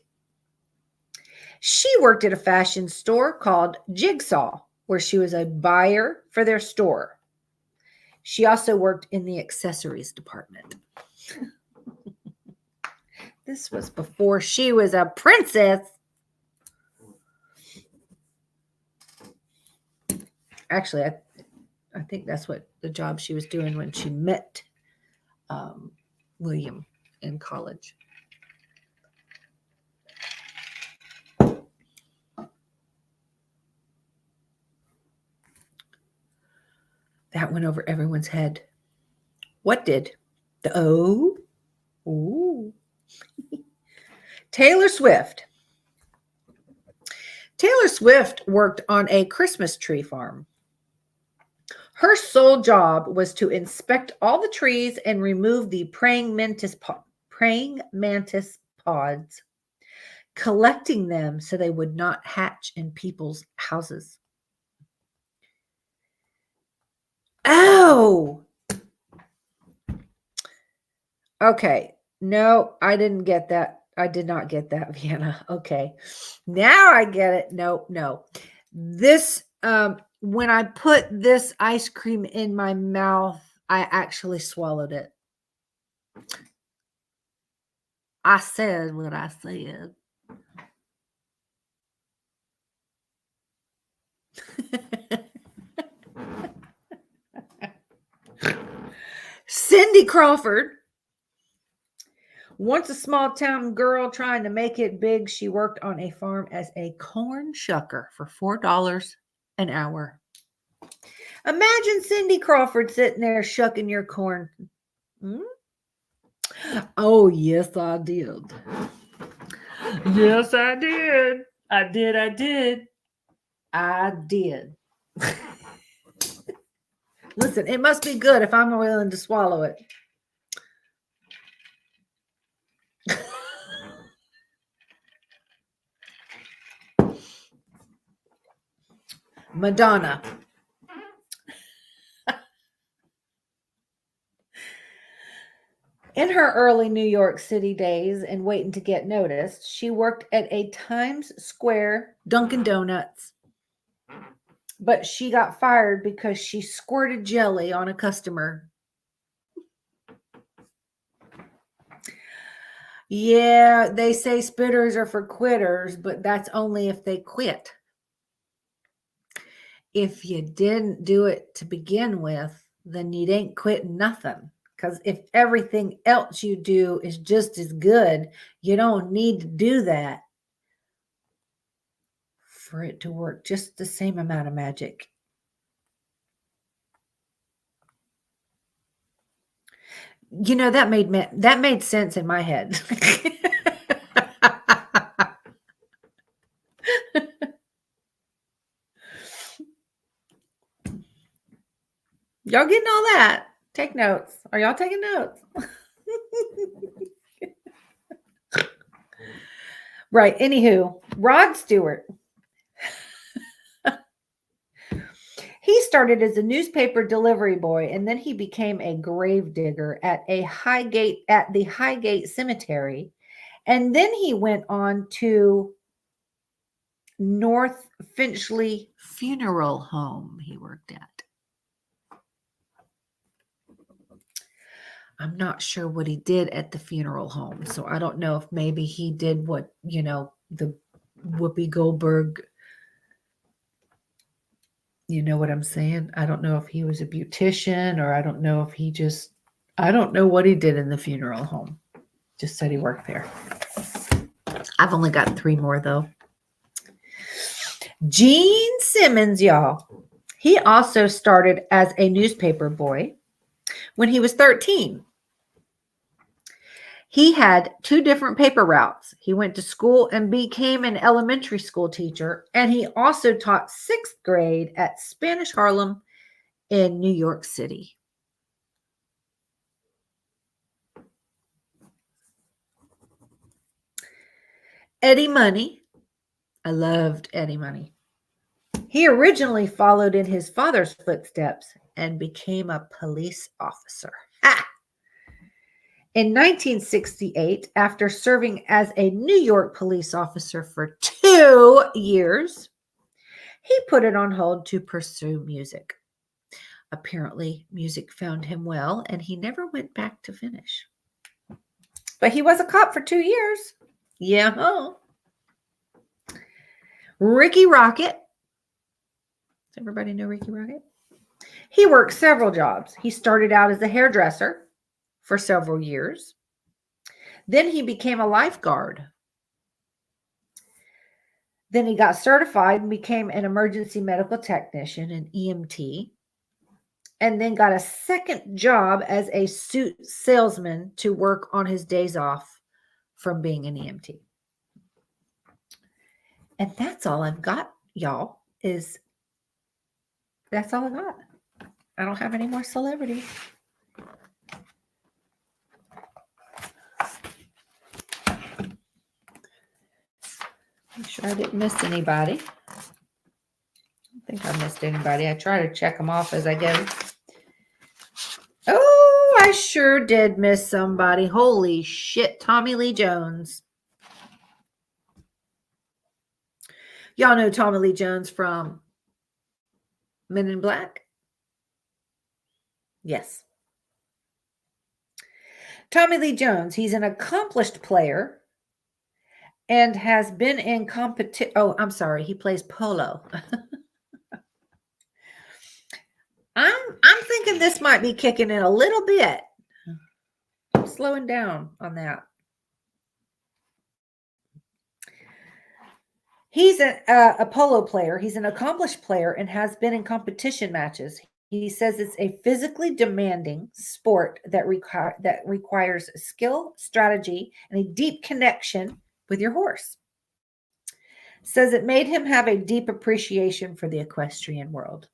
She worked at a fashion store called Jigsaw, where she was a buyer for their store. She also worked in the accessories department. This was before she was a princess. Actually, I think that's what the job she was doing when she met William in college. That went over everyone's head. What did? The O? Ooh. Taylor Swift. Taylor Swift worked on a Christmas tree farm. Her sole job was to inspect all the trees and remove the praying mantis pods. collecting them so they would not hatch in people's houses. Oh, okay. No, I didn't get that. I did not get that, Vienna. Okay. Now I get it. No. This, when I put this ice cream in my mouth, I actually swallowed it. I said what I said. Cindy Crawford. Once a small town girl trying to make it big, she worked on a farm as a corn shucker for $4 an hour. Imagine Cindy Crawford sitting there shucking your corn. Hmm? Oh, yes, I did. Yes, I did. I did. Listen, it must be good if I'm willing to swallow it. Madonna. In her early New York City days and waiting to get noticed, she worked at a Times Square Dunkin' Donuts. But she got fired because she squirted jelly on a customer. Yeah, they say spitters are for quitters, but that's only if they quit. If you didn't do it to begin with, then you ain't quitting nothing. Because if everything else you do is just as good, you don't need to do that for it to work just the same amount of magic. You know, that made sense in my head. Y'all getting all that? Take notes. Are y'all taking notes? Right. Anywho, Rod Stewart. He started as a newspaper delivery boy, and then he became a grave digger at the Highgate Cemetery, and then he went on to North Finchley Funeral Home. He worked at. I'm not sure what he did at the funeral home, so I don't know if maybe he did what the Whoopi Goldberg. You know what I'm saying? I don't know if he was a beautician or I don't know if I don't know what he did in the funeral home. Just said he worked there. I've only got 3 more though. Gene Simmons, y'all. He also started as a newspaper boy when he was 13. He had 2 different paper routes. He went to school and became an elementary school teacher, and he also taught 6th grade at Spanish Harlem in New York City. Eddie Money. I loved Eddie Money. He originally followed in his father's footsteps and became a police officer. Ha! In 1968, after serving as a New York police officer for 2 years, he put it on hold to pursue music. Apparently, music found him well, and he never went back to finish. But he was a cop for 2 years. Yeah. Oh. Ricky Rocket. Does everybody know Ricky Rocket? He worked several jobs. He started out as a hairdresser for several years. Then he became a lifeguard. Then he got certified and became an emergency medical technician, an EMT, and then got a second job as a suit salesman to work on his days off from being an EMT. And that's all I've got, y'all, that's all I got. I don't have any more celebrities. I'm sure I didn't miss anybody. I don't think I missed anybody. I try to check them off as I go. Oh, I sure did miss somebody. Holy shit, Tommy Lee Jones. Y'all know Tommy Lee Jones from Men in Black? Yes. Tommy Lee Jones, he's an accomplished player and has been in competition. Oh, I'm sorry. He plays polo. I'm thinking this might be kicking in a little bit. I'm slowing down on that. He's a polo player. He's an accomplished player and has been in competition matches. He says it's a physically demanding sport that requires skill, strategy, and a deep connection with your horse. Says it made him have a deep appreciation for the equestrian world.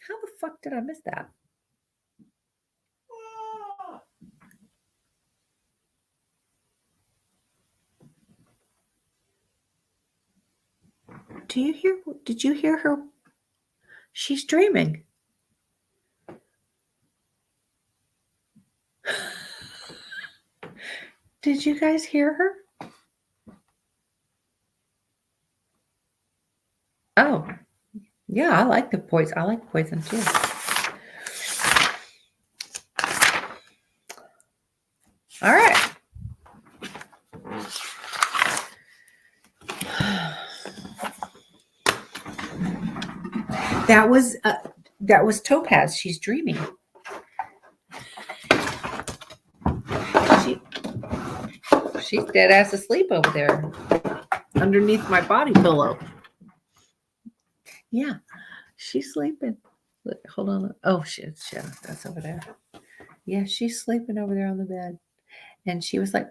How the fuck did I miss that? Did you hear her? She's dreaming. Did you guys hear her? Oh, yeah, I like the poison. I like poison too. All right. That was Topaz. She's dreaming. She's dead ass asleep over there underneath my body pillow. Yeah, she's sleeping. Look, hold on. Oh shit, that's over there. Yeah, she's sleeping over there on the bed. And she was like,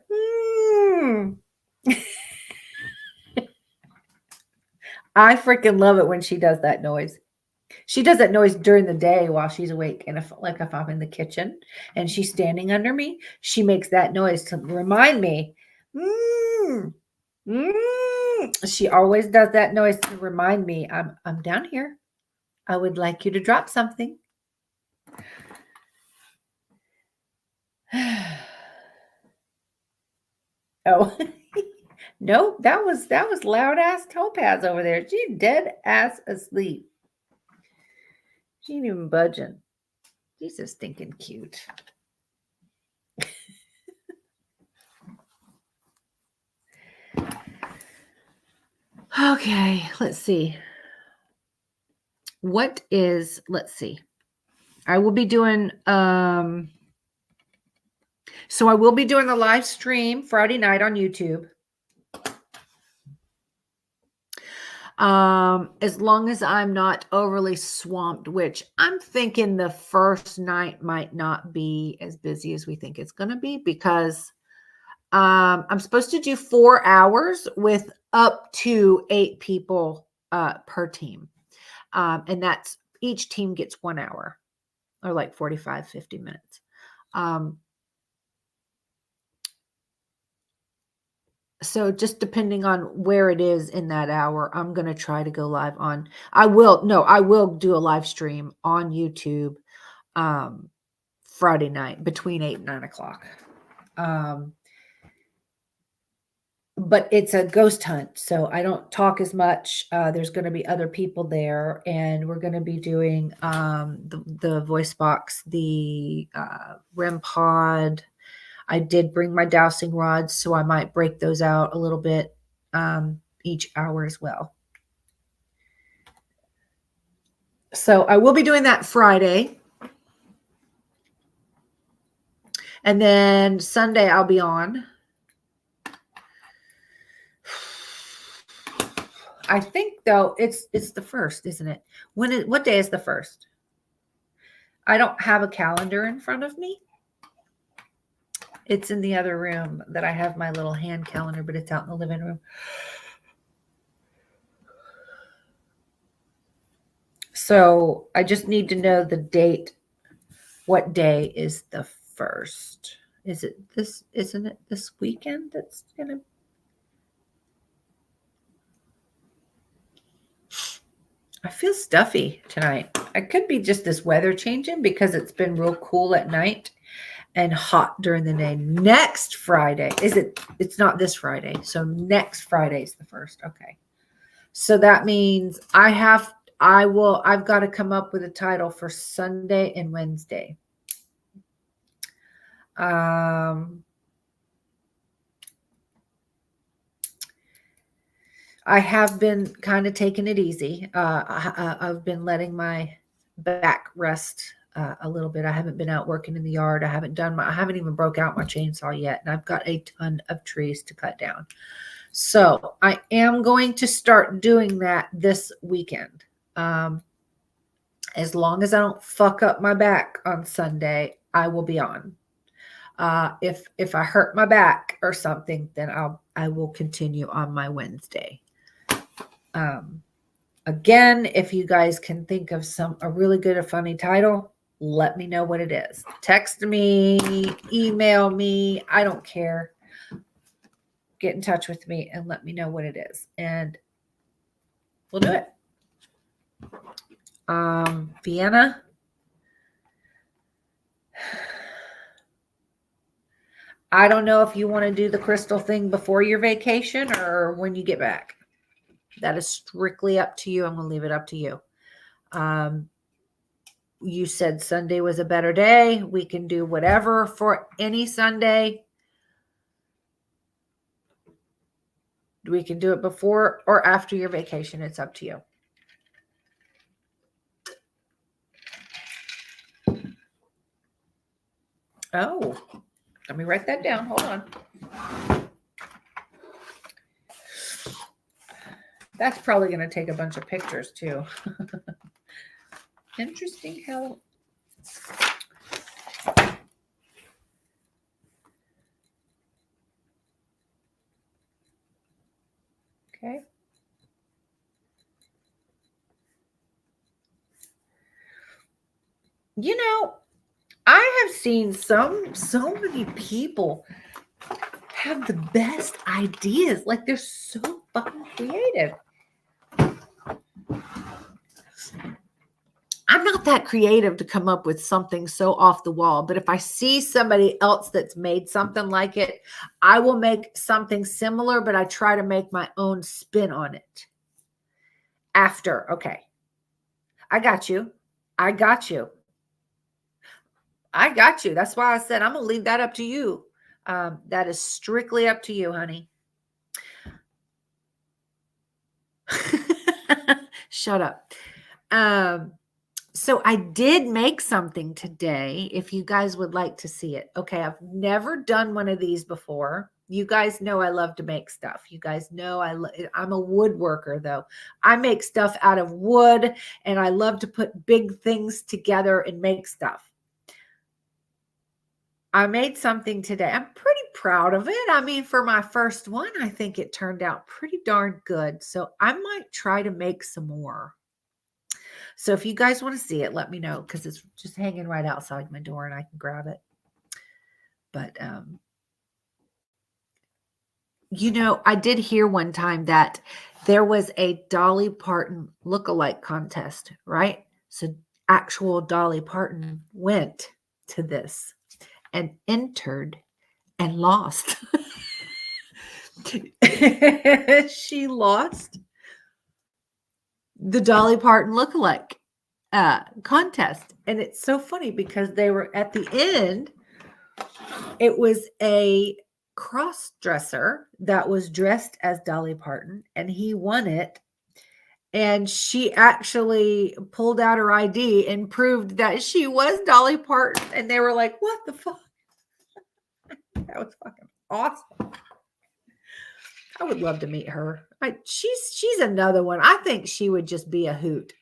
I freaking love it when she does that noise. She does that noise during the day while she's awake. And if I'm in the kitchen and she's standing under me, she makes that noise to remind me. She always does that noise to remind me I'm down here. I would like you to drop something. Oh. No, that was loud ass Topaz over there. She's dead ass asleep. She ain't even budging. She's so stinking cute. Okay, let's see. Let's see. I will be doing so I will be doing the live stream Friday night on YouTube. As long as I'm not overly swamped, which I'm thinking the first night might not be as busy as we think it's going to be, because I'm supposed to do 4 hours with up to 8 people per team. And that's each team gets 1 hour or like 45, 50 minutes. So just depending on where it is in that hour, I'm going to try to go live on. I will do a live stream on YouTube Friday night between 8 and 9 o'clock. But it's a ghost hunt, so I don't talk as much. There's going to be other people there, and we're going to be doing the voice box, the REM pod. I did bring my dowsing rods, so I might break those out a little bit each hour as well. So I will be doing that Friday. And then Sunday I'll be on. I think though it's the 1st, isn't it? What day is the 1st? I don't have a calendar in front of me. It's in the other room that I have my little hand calendar, but it's out in the living room. So I just need to know the date. What day is the 1st? Isn't it this weekend that's gonna? I feel stuffy tonight. It could be just this weather changing because it's been real cool at night and hot during the day. Next Friday, it's not this Friday. So next Friday is the first. Okay. So that means I've got to come up with a title for Sunday and Wednesday. I have been kind of taking it easy. I've been letting my back rest a little bit. I haven't been out working in the yard. I haven't even broke out my chainsaw yet. And I've got a ton of trees to cut down. So I am going to start doing that this weekend. As long as I don't fuck up my back on Sunday, I will be on. If I hurt my back or something, then I will continue on my Wednesday. Again, if you guys can think of a really good or funny title, let me know what it is. Text me, email me. I don't care. Get in touch with me and let me know what it is. And we'll do it. Vienna. I don't know if you want to do the crystal thing before your vacation or when you get back. That is strictly up to you. I'm going to leave it up to you. You said Sunday was a better day. We can do whatever for any Sunday. We can do it before or after your vacation. It's up to you. Oh, let me write that down. Hold on. That's probably going to take a bunch of pictures too. Interesting how. Okay. You know, I have seen so many people have the best ideas. Like they're so fucking creative. I'm not that creative to come up with something so off the wall, but if I see somebody else that's made something like it, I will make something similar, but I try to make my own spin on it. After, okay. I got you. That's why I said I'm going to leave that up to you. That is strictly up to you, honey. Shut up. So I did make something today, if you guys would like to see it. Okay, I've never done one of these before. You guys know I love to make stuff. You guys know I'm a woodworker, though. I make stuff out of wood, and I love to put big things together and make stuff. I made something today. I'm pretty proud of it. I mean, for my first one, I think it turned out pretty darn good. So I might try to make some more. So if you guys want to see it, let me know because it's just hanging right outside my door and I can grab it. But, you know, I did hear one time that there was a Dolly Parton lookalike contest, right? So actual Dolly Parton went to this and entered and lost. She lost the Dolly Parton lookalike contest. And it's so funny because they were at the end, it was a cross-dresser that was dressed as Dolly Parton, and he won it. And she actually pulled out her ID and proved that she was Dolly Parton. And they were like, what the fuck? That was fucking awesome. I would love to meet her. She's another one. I think she would just be a hoot.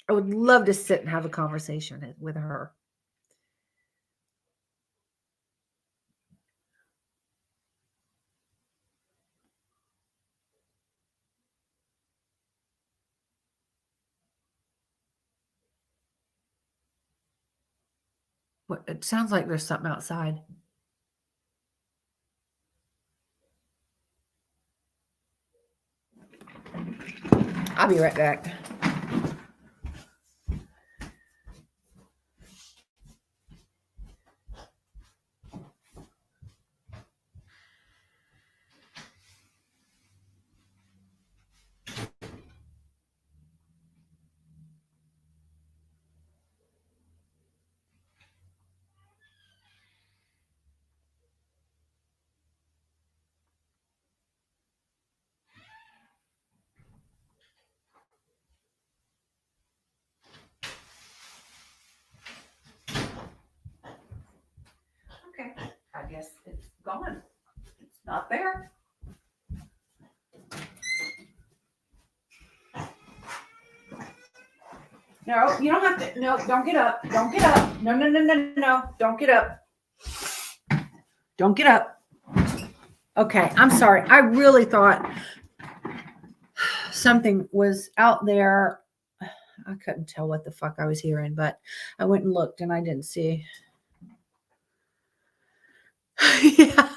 I would love to sit and have a conversation with her. What, it sounds like there's something outside. I'll be right back. guess it's gone. It's not there. No, you don't have to. No, don't get up. Don't get up. No. Don't get up. Don't get up. Okay, I'm sorry. I really thought something was out there. I couldn't tell what the fuck I was hearing, but I went and looked and I didn't see. Yeah.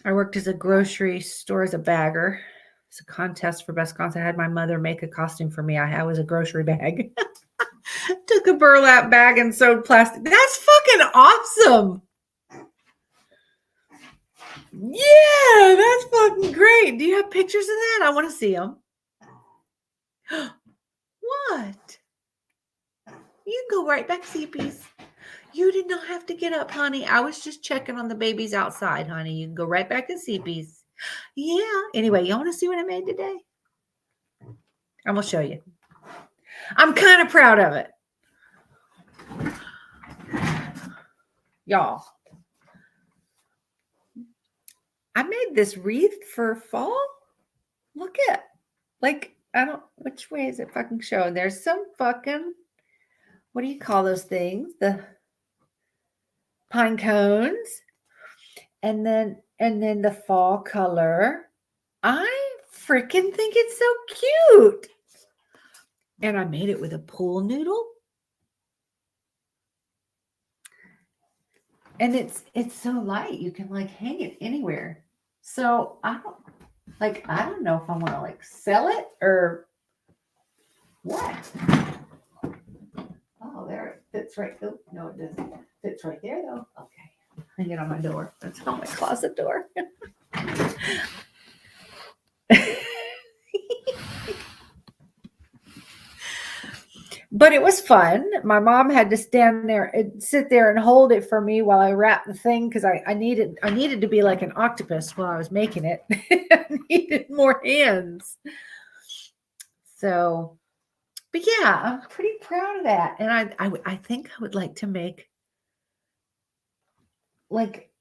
I worked as a grocery store as a bagger. It's a contest for best costume. I had my mother make a costume for me. I was a grocery bag. Took a burlap bag and sewed plastic. That's fucking awesome. Yeah, that's fucking great. Do you have pictures of that? I want to see them. What? You can go right back, CPs. You did not have to get up, honey. I was just checking on the babies outside, honey. You can go right back to CPs. Yeah. Anyway, you want to see what I made today? I'm going to show you. I'm kind of proud of it. Y'all. I made this wreath for fall. Look at, like, I don't, which way is it fucking showing? There's some fucking, what do you call those things? The pine cones. And then the fall color. I freaking think it's so cute. And I made it with a pool noodle. And it's so light. You can like hang it anywhere. So I don't know if I want to like sell it or what. Oh, there it fits right. Oh, no, it doesn't. Fits right there though. Okay. Hang it on my door. That's on my closet door. But it was fun. My mom had to stand there and sit there and hold it for me while I wrapped the thing because I needed to be like an octopus while I was making it. I needed more hands. So, but yeah, I'm pretty proud of that. And I think I would like to make like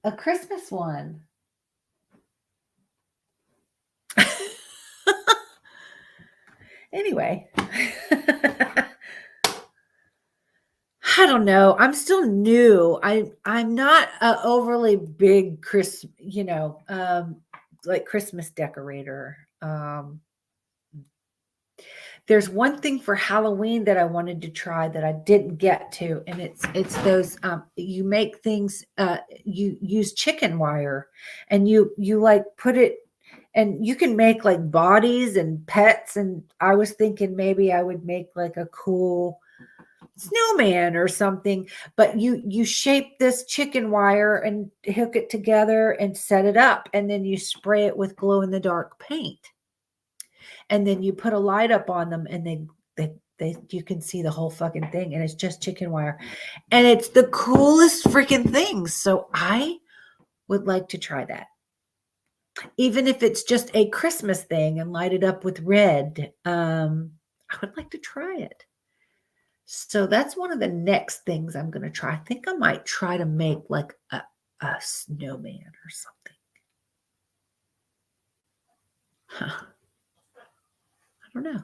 a Christmas one. Anyway. I don't know. I'm still new. I'm not an overly big like Christmas decorator. There's one thing for Halloween that I wanted to try that I didn't get to, and it's those you make things you use chicken wire and you like put it, and you can make like bodies and pets, and I was thinking maybe I would make like a cool snowman or something, but you shape this chicken wire and hook it together and set it up, and then you spray it with glow in the dark paint, and then you put a light up on them, and they you can see the whole fucking thing, and it's just chicken wire, and it's the coolest freaking thing. So I would like to try that, even if it's just a Christmas thing and light it up with red. I would like to try it. So that's one of the next things I'm going to try. I think I might try to make like a snowman or something. Huh. I don't know.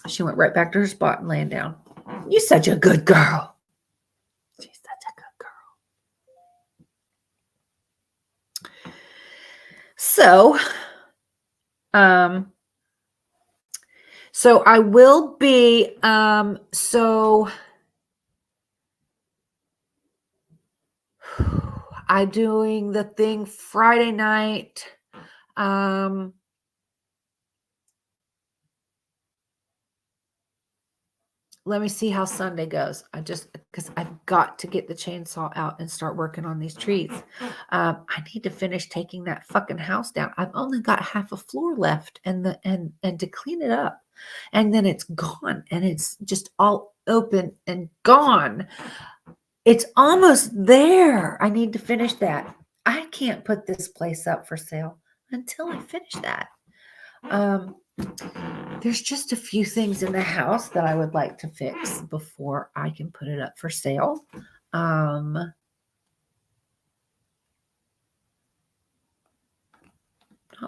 She went right back to her spot and laying down. You're such a good girl. She's such a good girl. So I will be, I'm doing the thing Friday night. Let me see how Sunday goes. Because I've got to get the chainsaw out and start working on these trees. I need to finish taking that fucking house down. I've only got half a floor left and to clean it up. And then it's gone, and it's just all open and gone. It's almost there. I need to finish that. I can't put this place up for sale until I finish that. there's just a few things in the house that I would like to fix before I can put it up for sale. Not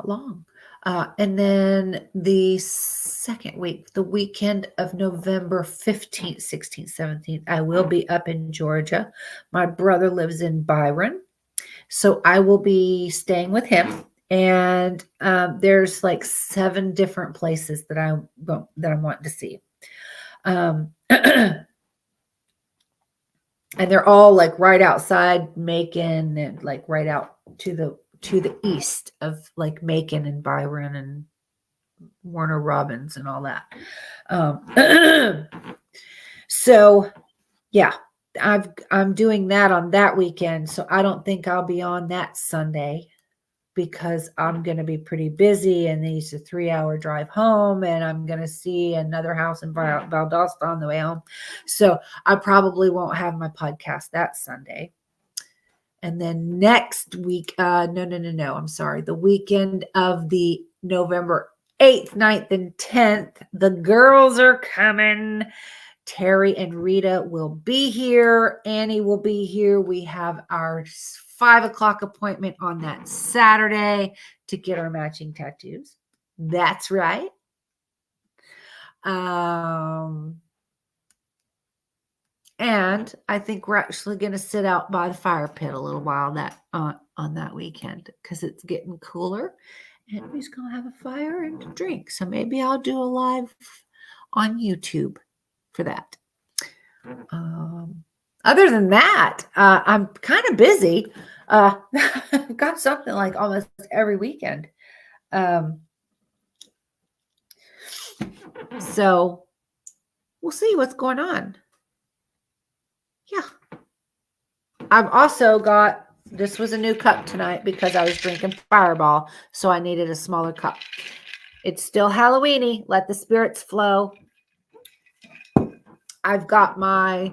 long. And then the second week, the weekend of November 15th, 16th, 17th, I will be up in Georgia. My brother lives in Byron. So I will be staying with him. And there's like 7 different places that I want to see. And they're all like right outside Macon and like right out to the east of like Macon and Byron and Warner Robins and all that. So yeah, I'm doing that on that weekend. So I don't think I'll be on that Sunday because I'm going to be pretty busy and it's a 3-hour drive home and I'm going to see another house in Valdosta on the way home. So I probably won't have my podcast that Sunday. And then next week, no. I'm sorry. The weekend of the November 8th, 9th, and 10th, the girls are coming. Terry and Rita will be here. Annie will be here. We have our 5 o'clock appointment on that Saturday to get our matching tattoos. That's right. And I think we're actually going to sit out by the fire pit a little while on that weekend because it's getting cooler and we're just going to have a fire and a drink. So maybe I'll do a live on YouTube for that. Other than that, I'm kind of busy. I've got something like almost every weekend. So we'll see what's going on. Yeah. I've also got, this was a new cup tonight because I was drinking Fireball. So I needed a smaller cup. It's still Halloween-y. Let the spirits flow. I've got my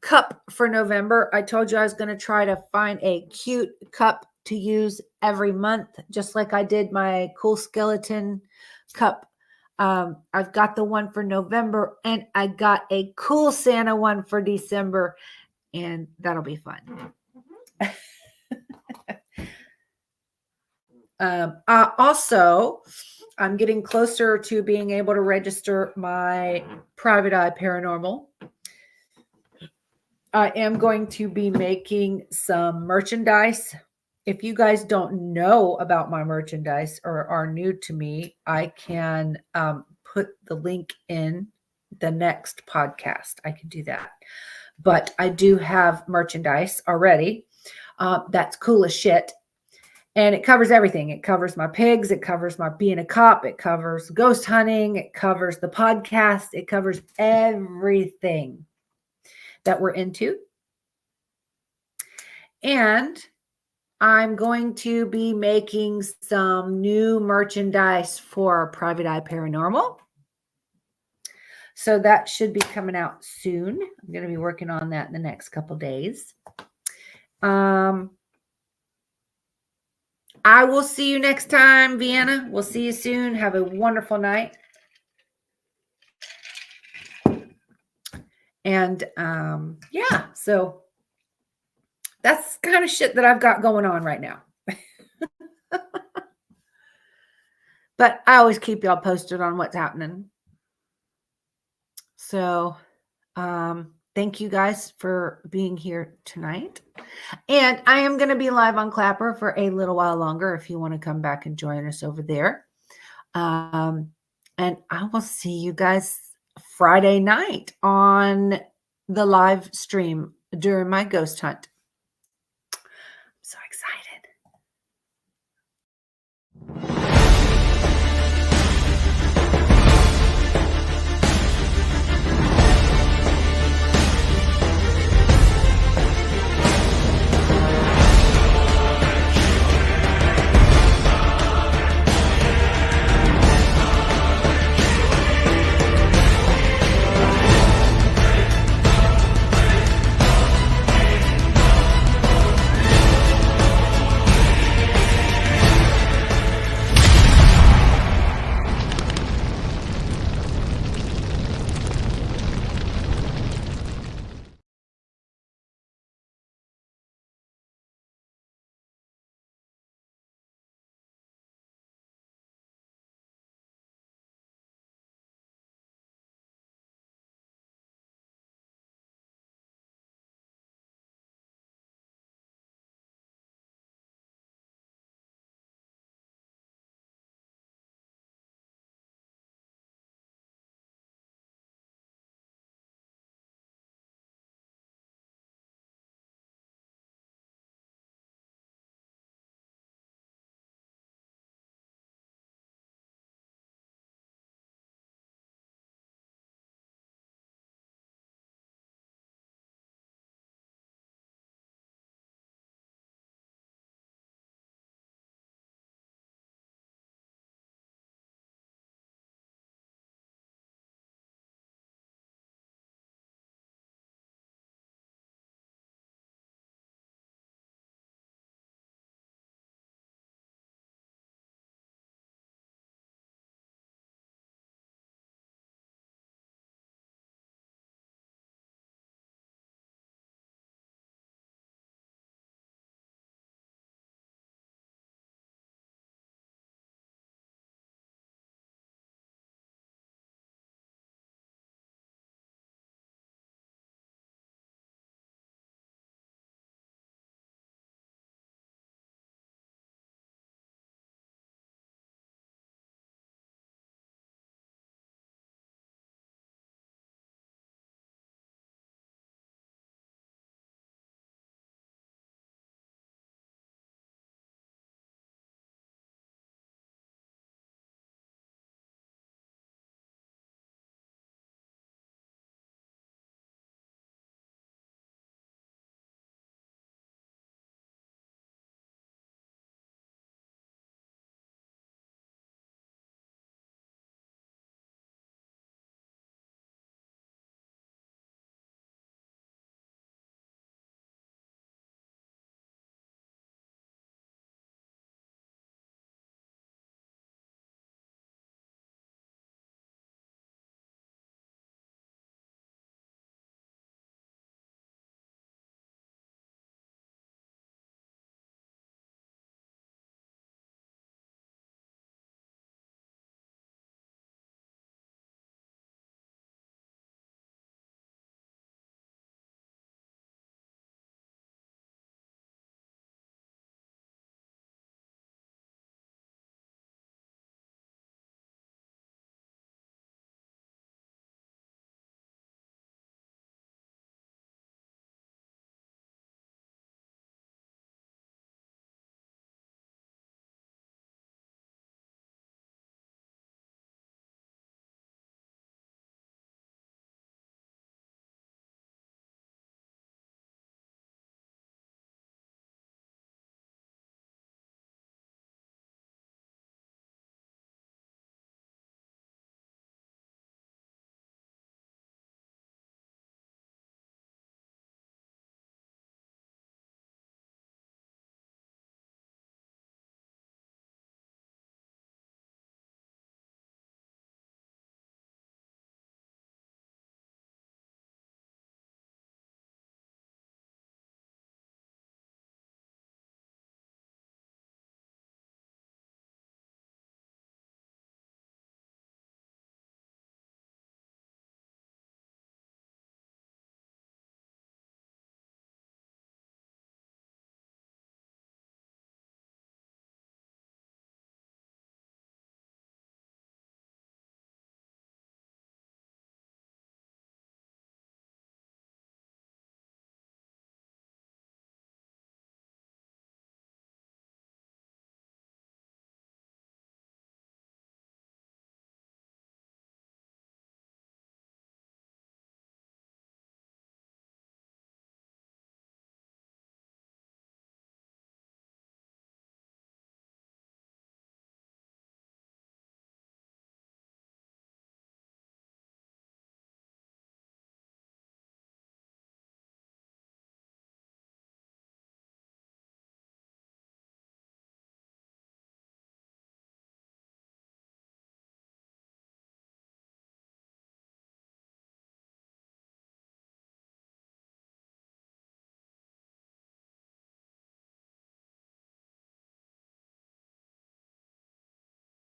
cup for November. I told you I was going to try to find a cute cup to use every month, just like I did my cool skeleton cup. I've got the one for November and I got a cool Santa one for December, and that'll be fun. Also, I'm getting closer to being able to register my Private Eye Paranormal. I am going to be making some merchandise. If you guys don't know about my merchandise or are new to me, I can put the link in the next podcast. I can do that. But I do have merchandise already. That's cool as shit. And it covers everything. It covers my pigs. It covers my being a cop. It covers ghost hunting. It covers the podcast. It covers everything that we're into. And I'm going to be making some new merchandise for Private Eye Paranormal. So that should be coming out soon. I'm going to be working on that in the next couple days. I will see you next time, Vienna. We'll see you soon. Have a wonderful night. And yeah, so that's the kind of shit that I've got going on right now. But I always keep y'all posted on what's happening. So thank you guys for being here tonight. And I am going to be live on Clapper for a little while longer if you want to come back and join us over there. And I will see you guys Friday night on the live stream during my ghost hunt. I'm so excited.